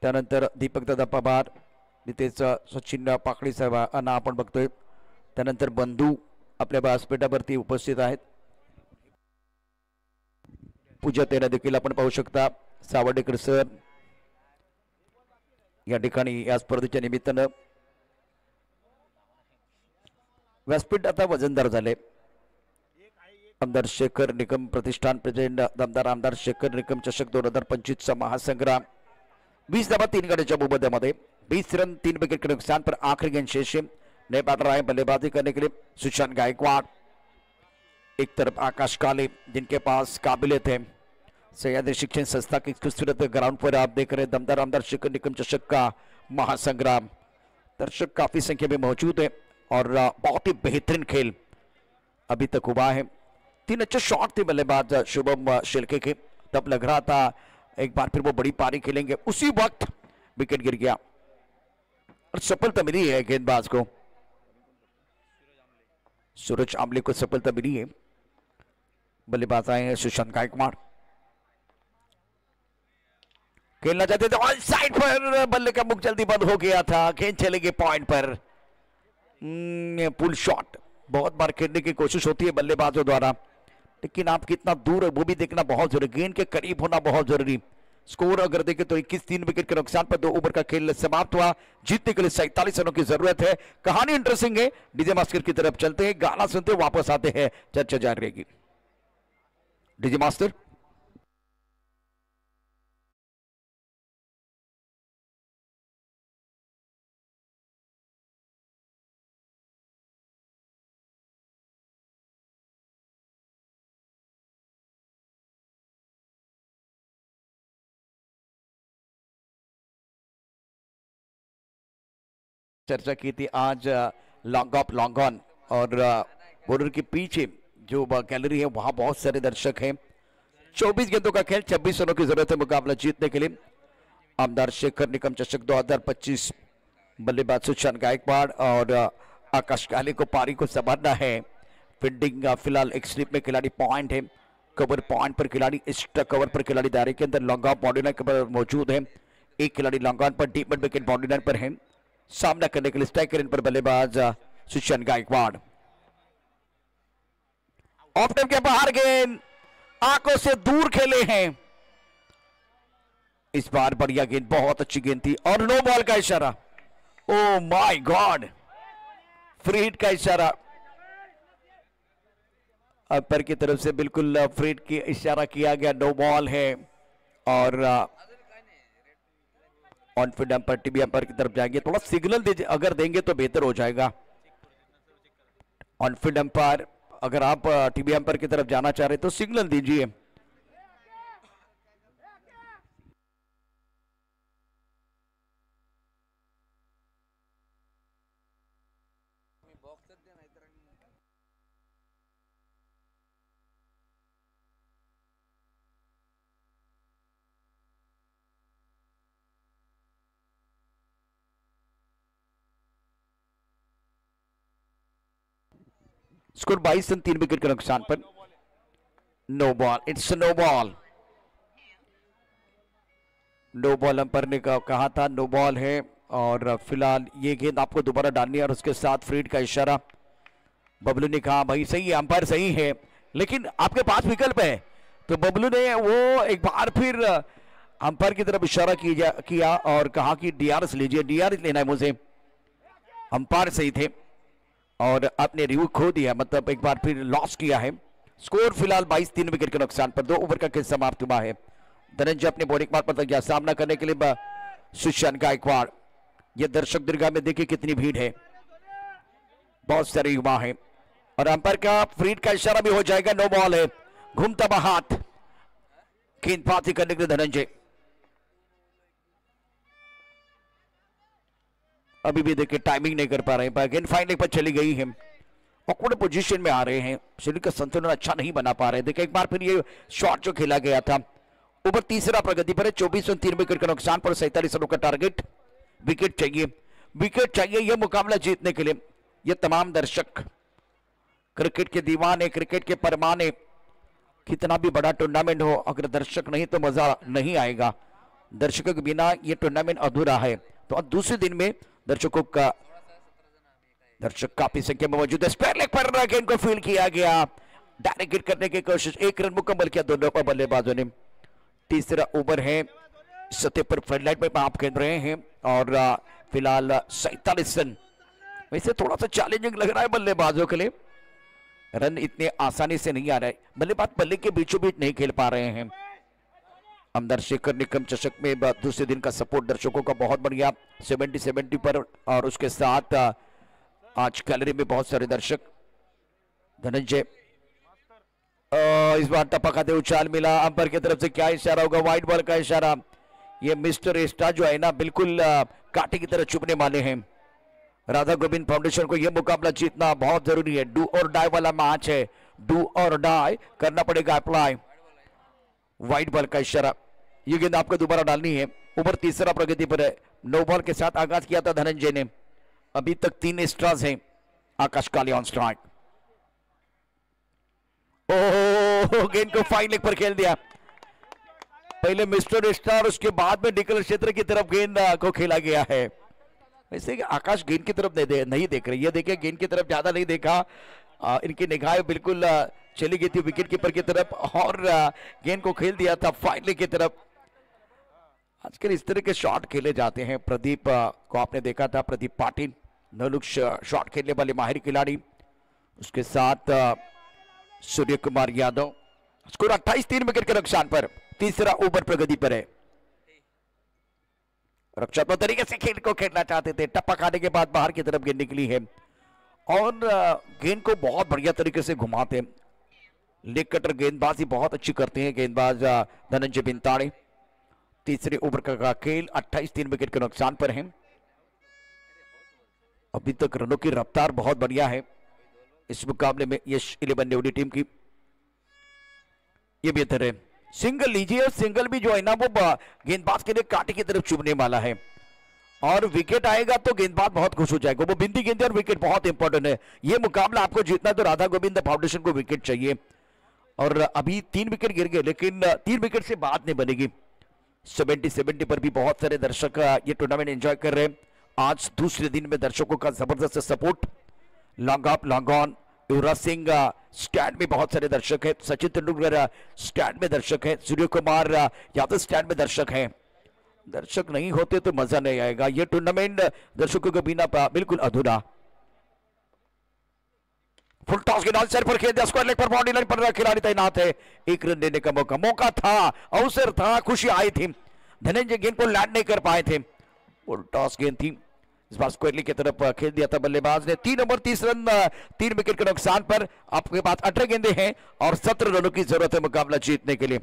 त्यानंतर दीपक दादा पवार, नितेश सचिन पाकळी साहेबांना आपण बघतोय. त्यानंतर बंधू आपल्या व्यासपीठावरती उपस्थित आहेत. पूजा तेरा देखील आपण पाहू शकता. सावर्डेकर सर या ठिकाणी या स्पर्धेच्या निमित्तानं. व्यासपीठ आता वजनदार झाले. आमदार शेखर निकम प्रतिष्ठान प्रेसिडेंट दमदार आमदार शेखर निकम चषक 2025 चा महासंग्राम. 20 धावा 3 गड्यांच्या मोबदल्यामध्ये, 20 रन 3 विकेट के नुकसान पर आखिरी गेंद शेष है. नए बैटर आए बल्लेबाजी करने के लिए सुशांत गायकवाड़. एक तरफ आकाश काले जिनके पास काबिलियत है. सह्याद्री शिक्षण संस्था की खूबसूरत ग्राउंड पर आप देख रहे हैं दमदार आमदार शेखर निकम चषक का महासंग्राम. दर्शक काफी संख्या में मौजूद है और बहुत ही बेहतरीन खेल अभी तक हुआ है. 3 अच्छे शॉट थे बल्लेबाज शुभम शेळके के. तब लग रहा था एक बार फिर वो बड़ी पारी खेलेंगे, उसी वक्त विकेट गिर गया और सफलता मिली है गेंदबाज को. सूरज आमले को सफलता मिली है. बल्लेबाज आए हैं सुशांत गायकवाड़. खेलना चाहते थे ऑन साइड पर, बल्ले का मुख जल्दी बंद हो गया था. गेंद चलेगी पॉइंट पर. पुल शॉट बहुत बार खेलने की कोशिश होती है बल्लेबाजों द्वारा, लेकिन आप कितना दूर है वो भी देखना बहुत जरूरी. गेंद के करीब होना बहुत जरूरी. स्कोर अगर देखें तो 21-3 विकेट के नुकसान पर 2 ओवर का खेल समाप्त हुआ. जीतने के लिए 47 रनों की जरूरत है. कहानी इंटरेस्टिंग है. डीजे मास्टर की तरफ चलते हैं, गाना सुनते वापस आते हैं, चर्चा जारी रहेगी. DJ master. चर्चा की थी आज लॉन्ग ऑफ लॉन्ग ऑन, और बॉर्डर के पीछे जो गैलरी है वहां बहुत सारे दर्शक हैं। 24 गेंदों का खेल, 26 रनों की जरूरत है मुकाबला जीतने के लिए। आमदार शेखर निकम चषक 2025, बल्लेबाज सुशांत गायकवाड़ और आकाश काले को पारी को संभालना है। फील्डिंग फिलहाल एक स्लिप में खिलाड़ी पॉइंट है, कवर पॉइंट पर खिलाड़ी, एक्स्ट्रा कवर पर खिलाड़ी दायरे के अंदर लॉन्ग ऑफ बाउंड्री लाइन पर मौजूद है। एक खिलाड़ी लॉन्ग ऑन पर, deep mid wicket boundary line पर है। सामना करने के लिए स्ट्राइकर इन पर बल्लेबाज सुशांत गायकवाड़। ऑफ टाइम के बाहर गेंद आंखों से दूर खेले हैं। इस बार बढ़िया गेंद, बहुत अच्छी गेंद थी और नो बॉल का इशारा। Oh my God, free hit का इशारा अंपायर की तरफ से, बिल्कुल फ्री हिट की इशारा किया गया, नो बॉल है। और on field umpire TV umpire की तरफ जाएंगे, थोड़ा सिग्नल दीजिए, अगर देंगे तो बेहतर हो जाएगा। ऑन फील्ड अंपायर, अगर आप टीवी अंपायर की तरफ जाना चाह रहे तो सिग्नल दीजिए। स्कोर 22 रन, 3 विकेट के नुकसान पर no ball, it's no ball. No ball umpire ने कहा था, नो बॉल है। और फिलहाल ये गेंद आपको दोबारा डालनी है और उसके साथ फ्री हिट का इशारा। बबलू ने कहा भाई सही है, अंपायर सही है, लेकिन आपके पास विकल्प है। तो बबलू ने वो एक बार फिर अंपायर की तरफ इशारा किया और कहा कि डीआरएस लीजिए, डीआरएस लेना है मुझे। अंपायर सही थे और आपने रिव्यू खो दिया, मतलब एक बार फिर लॉस किया है। स्कोर फिलहाल 22, 3 विकेट के नुकसान पर 2 ओवर का खेल समाप्त हुआ है। धनंजय अपने बॉलिंग मार्ग पर गया, सामना करने के लिए सुशांत गायकवाड़। ये दर्शक दीर्घा में देखिए कितनी भीड़ है, बहुत सारे युवा हैं। और अंपायर का फ्री हिट का इशारा भी हो जाएगा, नो बॉल है। घूमता हुआ हाथ, गेंदबाजी करने के लिए धनंजय। अभी भी देखिए टाइमिंग नहीं कर पा रहे हैं, गेंद फाइनल पर चली गई है। ऑकवर्ड पोजीशन में आ रहे हैं, शरीर का संतुलन अच्छा नहीं बना पा रहे। देखिए एक बार फिर ये शॉट जो खेला गया था, ओवर तीसरा प्रगति पर है, 24 रन 3 विकेट का नुकसान पर 47 रनों का टारगेट। विकेट चाहिए, विकेट चाहिए यह मुकाबला जीतने के लिए। ये तमाम दर्शक, क्रिकेट के दीवाने, क्रिकेट के परमाने, कितना भी बड़ा टूर्नामेंट हो, अगर दर्शक नहीं तो मजा नहीं आएगा। दर्शकों के बिना ये टूर्नामेंट अधूरा है। तो अब दूसरे दिन में दर्शक काफी संख्या में मौजूद है। स्क्वायर लेग पर गेंद को फील्ड किया गया, डायरेक्ट हिट करने की कोशिश, 1 रन मुकम्मल किया दोनों पर बल्लेबाजों ने। तीसरा ओवर है, सतह पर फ्लड लाइट पर आप खेल रहे हैं और फिलहाल 47 रन। वैसे थोड़ा सा चैलेंजिंग लग रहा है बल्लेबाजों के लिए, रन इतने आसानी से नहीं आ रहे। बल्लेबाज बल्ले के बीचों बीच नहीं खेल पा रहे हैं। आमदार शेखर निकम चषक में दूसरे दिन का सपोर्ट दर्शकों का बहुत बढ़िया, 70 पर, और उसके साथ आज गैलरी में बहुत सारे दर्शक। धनंजय इस बार टप्पा खाते उछाल मिला, अंपायर की तरफ से क्या इशारा होगा, वाइड बॉल का इशारा। ये मिस्टर एस्टा जो है ना, बिल्कुल कांटे की तरह चुभने वाले हैं। राधा गोविंद फाउंडेशन को यह मुकाबला जीतना बहुत जरूरी है। डू और डाई वाला मैच है, डू और डाई करना पड़ेगा अप्लाई। वाइड बॉल का इशारा, ये गेंद आपको दोबारा डालनी है। ओवर तीसरा प्रगति पर है, नो बॉल के साथ आगाज किया था धनंजय ने। अभी तक 3 एक्स्ट्रास हैं। आकाश काले ऑन स्ट्राइक, ओह गेंद को फाइन लेग पर खेल दिया। पहले मिस्टर स्टार, उसके बाद में निकल क्षेत्र की तरफ गेंद को खेला गया है। वैसे आकाश गेंद की तरफ नहीं देख रही है, देखिए गेंद की तरफ ज्यादा नहीं देखा, इनकी निगाहें बिल्कुल चली गई थी विकेट कीपर की तरफ और गेंद को खेल दिया था फाइन लेग की तरफ। आजकल इस तरह के शॉट खेले जाते हैं। प्रदीप को आपने देखा था, प्रदीप पाटिल, नलुक शॉट खेलने वाले माहिर खिलाड़ी, उसके साथ सूर्य कुमार यादव। स्कोर 28, 3 विकेट के नुकसान पर तीसरा ओवर प्रगति पर है। रक्षात्मक तरीके से खेल को खेलना चाहते थे, टप्पा खाने के बाद बाहर की तरफ गेंद निकली है और गेंद को बहुत बढ़िया तरीके से घुमाते। लेग कटर गेंदबाजी बहुत अच्छी करते हैं गेंदबाज धनंजय बिंताड़े। तीसरे ओवर का खेल 28, 3 विकेट के नुकसान पर है। अभी तक रनों की रफ्तार बहुत बढ़िया है इस मुकाबले में यश 11 नेवली टीम की। ये बेहतर है, सिंगल लीजिए और सिंगल भी जो है ना वो गेंदबाज के लिए कांटे की तरफ चुभने वाला है और विकेट आएगा तो गेंदबाज बहुत खुश हो जाएगा। वो बिंदी गेंद और विकेट बहुत इंपॉर्टेंट है। ये मुकाबला आपको जीतना तो राधा गोविंद फाउंडेशन को विकेट चाहिए और अभी 3 विकेट गिर गए लेकिन 3 विकेट से बात नहीं बनेगी। 70 पर भी बहुत सारे दर्शक ये टूर्नामेंट एंजॉय कर रहे हैं। आज दूसरे दिन में दर्शकों का जबरदस्त support. Long up long on, Yuvraj Singh stand में बहुत सारे दर्शक हैं, सचिन तेंदुलकर स्टैंड में दर्शक हैं, सूर्य कुमार यादव स्टैंड में दर्शक हैं। दर्शक नहीं होते तो मजा नहीं आएगा। ये टूर्नामेंट दर्शकों के बिना बिल्कुल अधूरा। फुल टॉस के सर पर खेल दिया, स्क्वायर लेग पर बाउंड्री लाइन पर खिलाड़ी तैनात है। 1 रन देने का मौका था, अवसर था, खुशी आई थी। धनंजय गेंद को लैंड नहीं कर पाए थे। फुल टॉस गेंद थी, इस बार स्क्वायरली की तरफ खेल दिया था बल्लेबाज ने। 3 ओवर 30 रन 3 विकेट के नुकसान पर आपके पास 18 गेंदे हैं और 17 रनों की जरूरत है मुकाबला जीतने के लिए।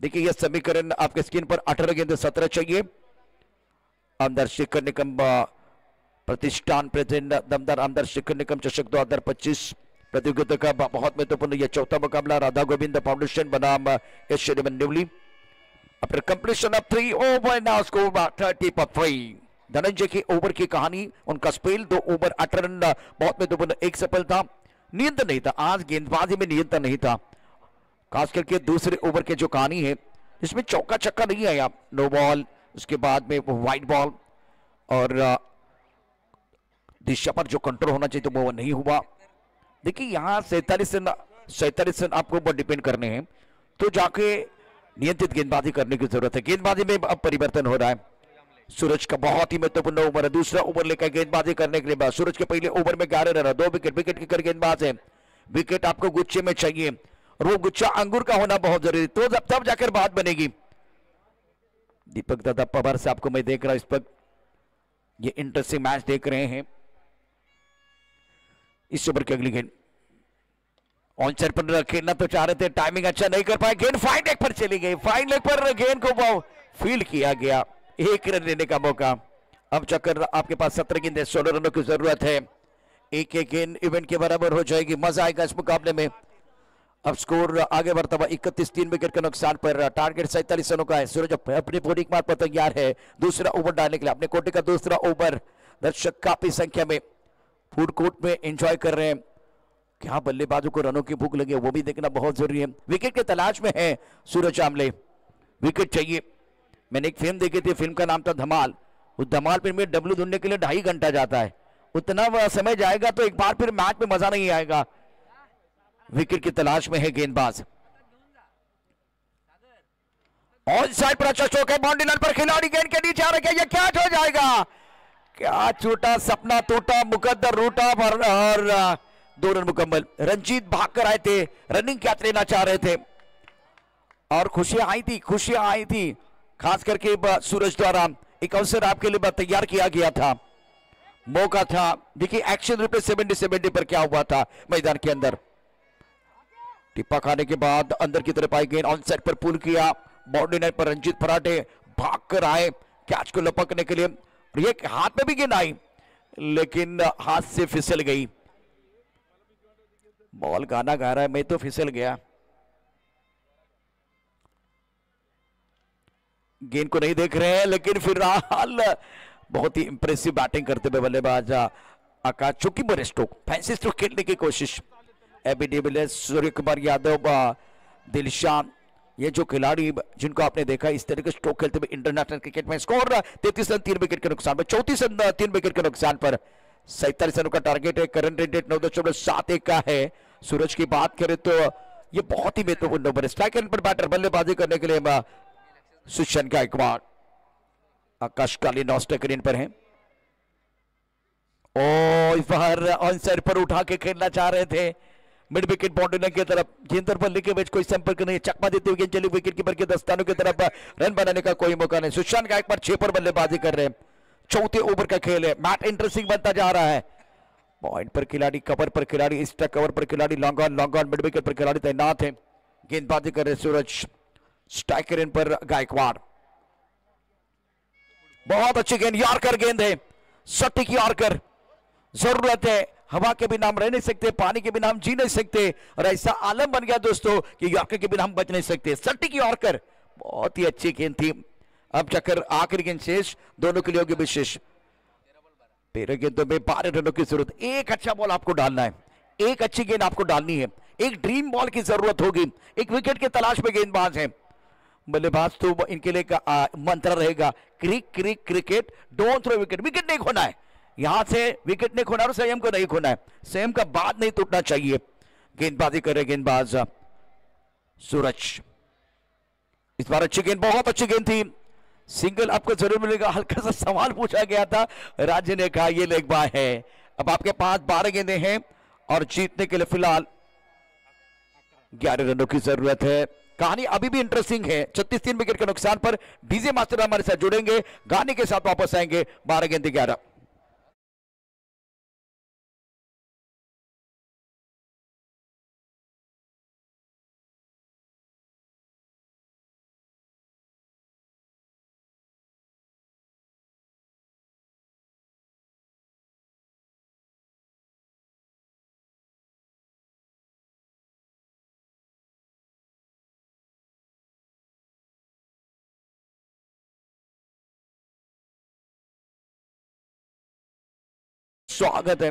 देखिए यह समीकरण आपके स्क्रीन पर 18 गेंदे 17 चाहिए। आमदार शिखर निकम प्रतिष्ठान प्रेजेंट दमदार आमदार शिखर निकम चषक 2025 प्रतियोगिता का बहुत महत्वपूर्ण यह चौथा मुकाबला राधा गोविंद फाउंडेशन बनाम यश 11 नेवली। After completion of 3 over now score 30 पर 3। धनंजय की ओवर की कहानी, उनका स्पेल 2 ओवर 8 रन बहुत महत्वपूर्ण, एक सफलता। नियंत्रण नहीं था आज, गेंदबाजी में नियंत्रण नहीं था, खास करके दूसरे ओवर के जो कहानी है इसमें चौका छक्का नहीं आया। नो बॉल, उसके बाद में वो वाइड बॉल और दिशा पर जो कंट्रोल होना चाहिए तो वो नहीं हुआ। देखिए यहाँ 47 रन आपको डिपेंड करने हैं तो जाके नियंत्रित गेंदबाजी करने की जरूरत है। गेंदबाजी में अब परिवर्तन हो रहा है। सूरज का बहुत ही महत्वपूर्ण ओवर है, दूसरा ओवर लेकर गेंदबाजी करने के लिए बाद सूरज के पहले ओवर में 11 रन, 2 विकेट की गेंदबाज है। विकेट आपको गुच्छे में चाहिए और वो गुच्छा अंगूर का होना बहुत जरूरी, तो तब जाकर बात बनेगी। दीपक दादा पवार से आपको मैं देख रहा हूं, इस पर ये इंटरेस्टिंग मैच देख रहे हैं। इस ओवर की अगली गेंद ऑन साइड पर खेलना तो चाह रहे थे, टाइमिंग अच्छा नहीं कर पाए, गेंद फाइन लेग पर चली गई। फाइन लेग पर गेंद को फील्ड किया गया, 1 रन लेने का मौका। अब चक्कर आपके पास 17 गेंद 16 रनों की जरूरत है। एक गेंद इवेंट के बराबर हो जाएगी, मजा आएगा इस मुकाबले में। अब स्कोर आगे बढ़ता हुआ 31, 3 विकेट के नुकसान पर। टारगेट 47 रनों का है। सूरज अपनी बॉलिंग मार पर तैयार है दूसरा ओवर डालने के लिए, अपने कोटे का दूसरा ओवर। दर्शक काफी संख्या में फूड कोर्ट में एंजॉय कर रहे हैं। क्या बल्लेबाजों को रनों की भूख लगी वो भी देखना बहुत जरूरी है। विकेट के तलाश में है सूरज आमले, विकेट चाहिए। मैंने एक फिल्म देखी थी, फिल्म का नाम था धमाल। उस धमाल फिल्म में डब्ल्यू ढूंढने के लिए 2.5 घंटा जाता है, उतना समय जाएगा तो एक बार फिर मैच में मजा नहीं आएगा। विकेट की तलाश में है गेंदबाज। ऑन साइड पर अच्छा स्ट्रोक है, बाउंड्री लाइन पर खिलाड़ी गेंद के नीचे आ रखे, ये क्या हो जाएगा? क्या छूटा, सपना टूटा, मुकद्दर रूटा और 2 रन मुकम्मल। रंजीत भाग कर आए थे, रनिंग कैच लेना चाह रहे थे और खुशियां आई थी, खास करके सूरज द्वारा एक अवसर आपके लिए तैयार किया गया था, मौका था। देखिए एक्शन रिप्ले 70 पर क्या हुआ था मैदान के अंदर। टिप्पा खाने के बाद अंदर की तरफ आई गेंद, ऑन साइड पर पुल किया, बाउंड्री लाइन पर रंजीत फराटे भाग कर आए कैच को लपकने के लिए। ये हाथ में भी गेंद आई लेकिन हाथ से फिसल गई। बॉल गाना गा रहा है, मैं तो फिसल गया। गेंद को नहीं देख रहे हैं लेकिन फिलहाल बहुत ही इंप्रेसिव बैटिंग करते हुए बल्लेबाज आकाश चुकी बड़े स्ट्रोक, फैंसी स्ट्रोक खेलने की कोशिश। एबी डिविलियर्स, सूर्य कुमार यादव, दिलशान, ये जो खिलाड़ी जिनको आपने देखा इस तरह के स्ट्रोक खेलते हुए इंटरनेशनल क्रिकेट में। स्कोर 33 रन 3 विकेट के नुकसान पर, 34 रन 3 विकेट के नुकसान पर। 47 रनों का टारगेट है। करंट रेट 9.71 का है। सूरज की बात करें तो ये बहुत ही महत्वपूर्ण ओवर है। स्ट्राइक एंड पर बैटर बल्लेबाजी करने के लिए सुशांत गायकवाड़, आकाश काली नॉस्टेकरीन पर है। इस बार ऑन साइड पर उठा के खेलना चाह रहे थे, मिड विकेट बाउंड्री लाइन की तरफ। गेंद पर बल्ले के बीच कोई संपर्क नहीं, चकमा देते हुए गेंद चली विकेट कीपर के दस्तानों की तरफ, रन बनाने का कोई मौका नहीं। सुशांत गायकवाड़ 6 पर बल्लेबाजी कर रहे हैं। चौथे ओवर का खेल है, मैच इंटरेस्टिंग बनता जा रहा है। पॉइंट पर खिलाड़ी, कवर पर खिलाड़ी, एक्स्ट्रा कवर पर खिलाड़ी, लॉन्ग ऑन मिड विकेट पर खिलाड़ी तैनात है। गेंदबाजी कर रहे सूरज, स्ट्राइकर इन पर गायकवाड़। बहुत अच्छी गेंद, यॉर्कर गेंद है, सटीक यॉर्कर, जरूरत है, हवा के बिना हम रह नहीं सकते, पानी के बिना हम जी नहीं सकते, और ऐसा आलम बन गया दोस्तों कि यॉर्कर के बिना हम बच नहीं सकते। सटीक यॉर्कर, बहुत ही अच्छी गेंद थी। अब चक्कर आखिरी गेंद शेष, दोनों के लिए होगी विशेष। 13 गेंदों में 12 रनों की जरूरत। एक अच्छा बॉल आपको डालना है, एक अच्छी गेंद आपको डालनी है, एक ड्रीम बॉल की जरूरत होगी। एक विकेट की तलाश में गेंदबाज है, बल्लेबाज तो इनके लिए मंत्र रहेगा crick crick cricket, don't throw wicket. Wicket नहीं खोना है, यहां से विकेट नहीं खोना और संयम को नहीं खोना है, संयम का बात नहीं टूटना चाहिए। गेंदबाजी करे गेंदबाज सूरज, इस बार अच्छी गेंद, बहुत अच्छी गेंद थी। सिंगल आपको जरूर मिलेगा। हल्का सा सवाल पूछा गया था, राज्य ने कहा ये लेग बाय है। अब आपके पास 12 गेंदें हैं और जीतने के लिए फिलहाल 11 रनों की जरूरत है। कहानी अभी भी इंटरेस्टिंग है। 36 विकेट के नुकसान पर डीजे मास्टर हमारे साथ जुड़ेंगे, गाने के साथ वापस आएंगे। 12 गेंदे 11। स्वागत है।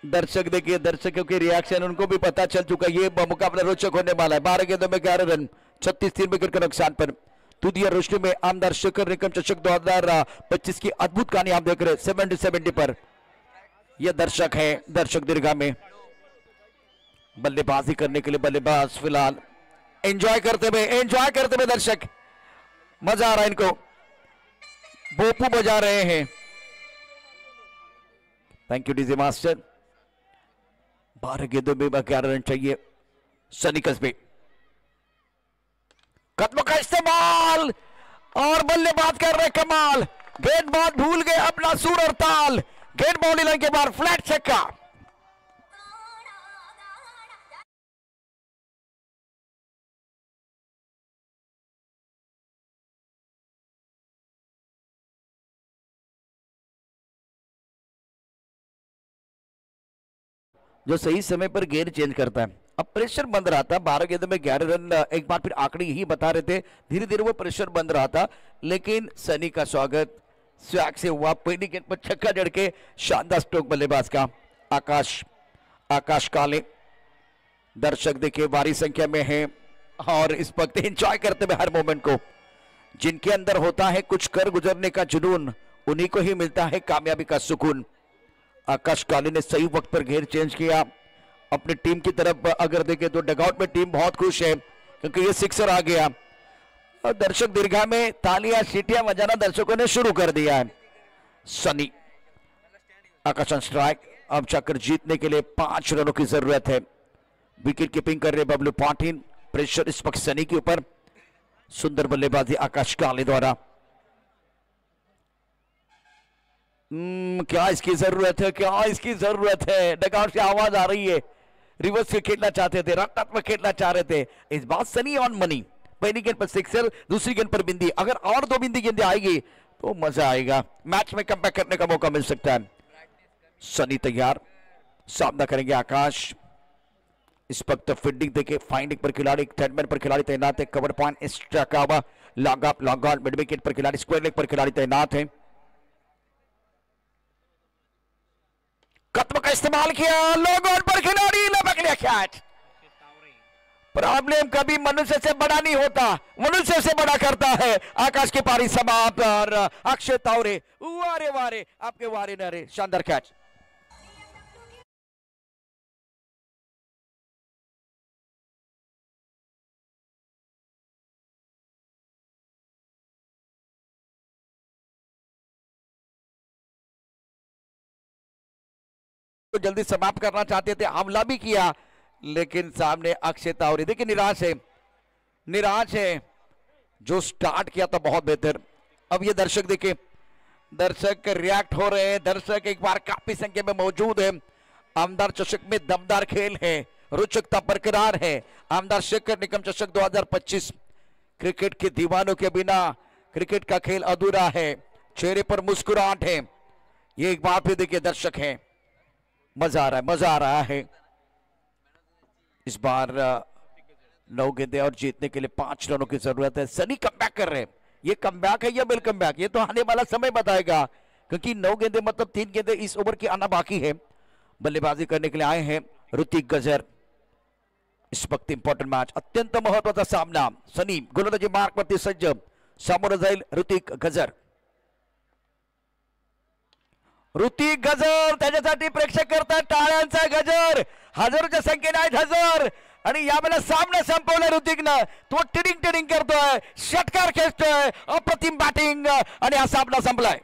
दर्शक देखिए, दर्शकों के रिएक्शन, उनको भी पता चल चुका है ये मुकाबला रोचक होने वाला है। 12 गेंदों में 11 रन, 36 विकेट के नुकसान पर तुदिया रोशनी में आमदार शिखर निगम चषक 2025 की अद्भुत कहानी आप देख रहे हैं 70 पर। यह दर्शक है, दर्शक दीर्घा में बल्लेबाजी करने के लिए बल्लेबाज फिलहाल एंजॉय करते हुए दर्शक, मजा आ रहा है इनको, बोपू बजा रहे हैं। Thank you DJ master. 12 गेंदों में 11 रन चाहिए। सनी कस्बे, कदमों का इस्तेमाल और बल्लेबाज कर रहे कमाल। गेंदबाज भूल गए अपना सुर और ताल। गेंद बाउंड्री लाइन के बाहर, फ्लैट छक्का। जो सही समय पर गेंद चेंज करता है। अब प्रेशर बंद रहा था, 12 गेंदों में 11 रन, एक बार फिर आंकड़े यही बता रहे थे, धीरे धीरे वो प्रेशर बंद रहा था। लेकिन सनी का स्वागत स्वैग से हुआ, पहली गेंद पर छक्का जड़ के शानदार स्ट्रोक बल्लेबाज का। आकाश काले, दर्शक देखिए भारी संख्या में है और इस वक्त एंजॉय करते हुए हर मोमेंट को। जिनके अंदर होता है कुछ कर गुजरने का जुनून, उन्हीं को ही मिलता है कामयाबी का सुकून। आकाश काले ने सही वक्त पर घेर चेंज किया। अपनी टीम की तरफ अगर देखें तो डगआउट में टीम बहुत खुश है क्योंकि ये सिक्सर आ गया और दर्शक दीर्घा में तालियां सीटियां बजाना दर्शकों ने शुरू कर दिया है। सनी, आकाश स्ट्राइक। अब चक्कर जीतने के लिए 5 रनों की जरूरत है। विकेट कीपिंग कर रहे बबलू पाटिल। प्रेशर इस वक्त सनी के ऊपर। सुंदर बल्लेबाजी आकाश काले द्वारा। क्या इसकी जरूरत है, क्या इसकी जरूरत है। डगआउट से आवाज आ रही है, रिवर्स से खेलना चाहते थे, रक्षात्मक खेलना चाह रहे थे। इस बार सनी ऑन मनी। पहली गेंद पर सिक्सर, दूसरी गेंद पर बिंदी। अगर और 2 बिंदी गेंदें आएगी तो मजा आएगा, मैच में कमबैक करने का मौका मिल सकता है। सनी तैयार, सामना करेंगे आकाश। इस वक्त फील्डिंग देखे, फाइंडिंग पर खिलाड़ी, थर्डमैन पर खिलाड़ी तैनात है। कवर पॉइंट स्ट्राकावा, long up, long on, mid wicket पर खिलाड़ी, स्क्वायर लेग पर खिलाड़ी तैनात है। कदम का इस्तेमाल किया, लॉन्ग ऑन पर खिलाड़ी, लपक लिया कैच। प्रॉब्लम कभी मनुष्य से बड़ा नहीं होता, मनुष्य से बड़ा करता है। आकाश की पारी समाप्त और अक्षय तावरे, वारे वारे आपके वारे नारे, शानदार कैच। तो जल्दी समाप्त करना चाहते थे, हमला भी किया, लेकिन सामने अक्षय तावरे देखिए निराश है। जो स्टार्ट किया था बहुत बेहतर। अब ये दर्शक देखिए, दर्शक रिएक्ट हो रहे हैं। दर्शक एक बार काफी संख्या में मौजूद है। आमदार चषक में दमदार खेल है, रोचकता बरकरार है। आमदार शेखर निगम चषक 2025। क्रिकेट के दीवानों के बिना क्रिकेट का खेल अधूरा है। चेहरे पर मुस्कुराहट है। ये एक बार फिर देखिए दर्शक हैं, मजा आ रहा है, मजा आ रहा है। इस बार 9 गेंदे और जीतने के लिए 5 रनों की जरूरत है। सनी कमबैक कर रहे हैं, ये कमबैक है या बिल कमबैक, ये तो आने वाला समय बताएगा, क्योंकि 9 गेंदे मतलब 3 गेंदे इस ओवर की आना बाकी है। बल्लेबाजी करने के लिए आए हैं ऋतिक गजर। इस वक्त इंपॉर्टंट मैच, अत्यंत महत्वाचा सामना। सनी गोलंदाजी मार्क वरती सज्ज, सामोरं जाईल ऋतिक गजर। ऋतिक गजर, त्याच्यासाठी प्रेक्षक करतात टाळ्यांचा गजर, हजारोच्या संख्येने आहेत हजार। आणि यावेळेला सामना संपवलाय ऋतिकनं, तो टिडिंग टिडिंग करतोय, षटकार खेचतोय, अप्रतिम बॅटिंग आणि हा सामना संपलाय।